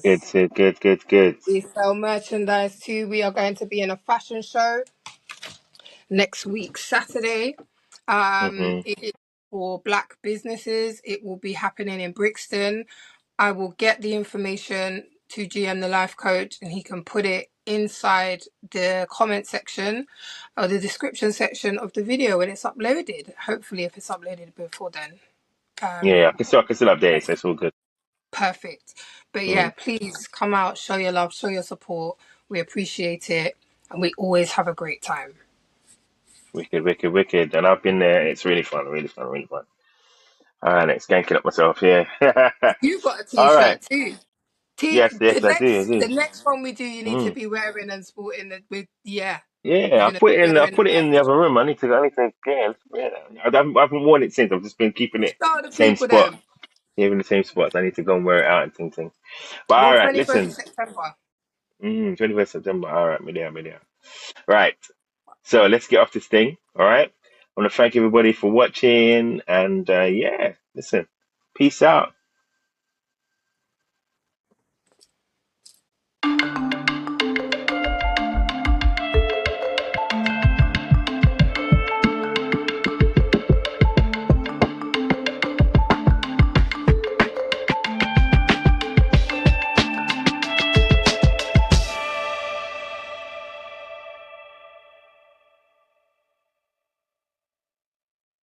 Good, ancestors. good, good, good, good. We sell merchandise too. We are going to be in a fashion show next week, Saturday. Mm-hmm. It is for Black businesses. It will be happening in Brixton. I will get the information to GM the life coach and he can put it inside the comment section or the description section of the video when it's uploaded. Hopefully if it's uploaded before then. Yeah, Um I can still update it, so it's all good. Perfect. But yeah, Mm. please come out, show your love, show your support. We appreciate it and we always have a great time. Wicked, wicked, wicked. And I've been there. It's really fun, really fun, really fun. All right, next ganking up myself. Yeah. You've got a All right. t-shirt too. Yes, The yes, I do. I next do. the next one we do, you need to Mm. be wearing and sporting it with yeah. You're Yeah, gonna be I wearing the put it in the merch. other room. I need to, yeah. I haven't worn it since. I've just been keeping it Show the same people spot, them. even the same spots. I need to go and wear it out and thing. But Well, all right, 21st of listen. September. 21st September. All right, media. Right. So let's get off this thing. All right. I want to thank everybody for watching, and yeah, listen. Peace out.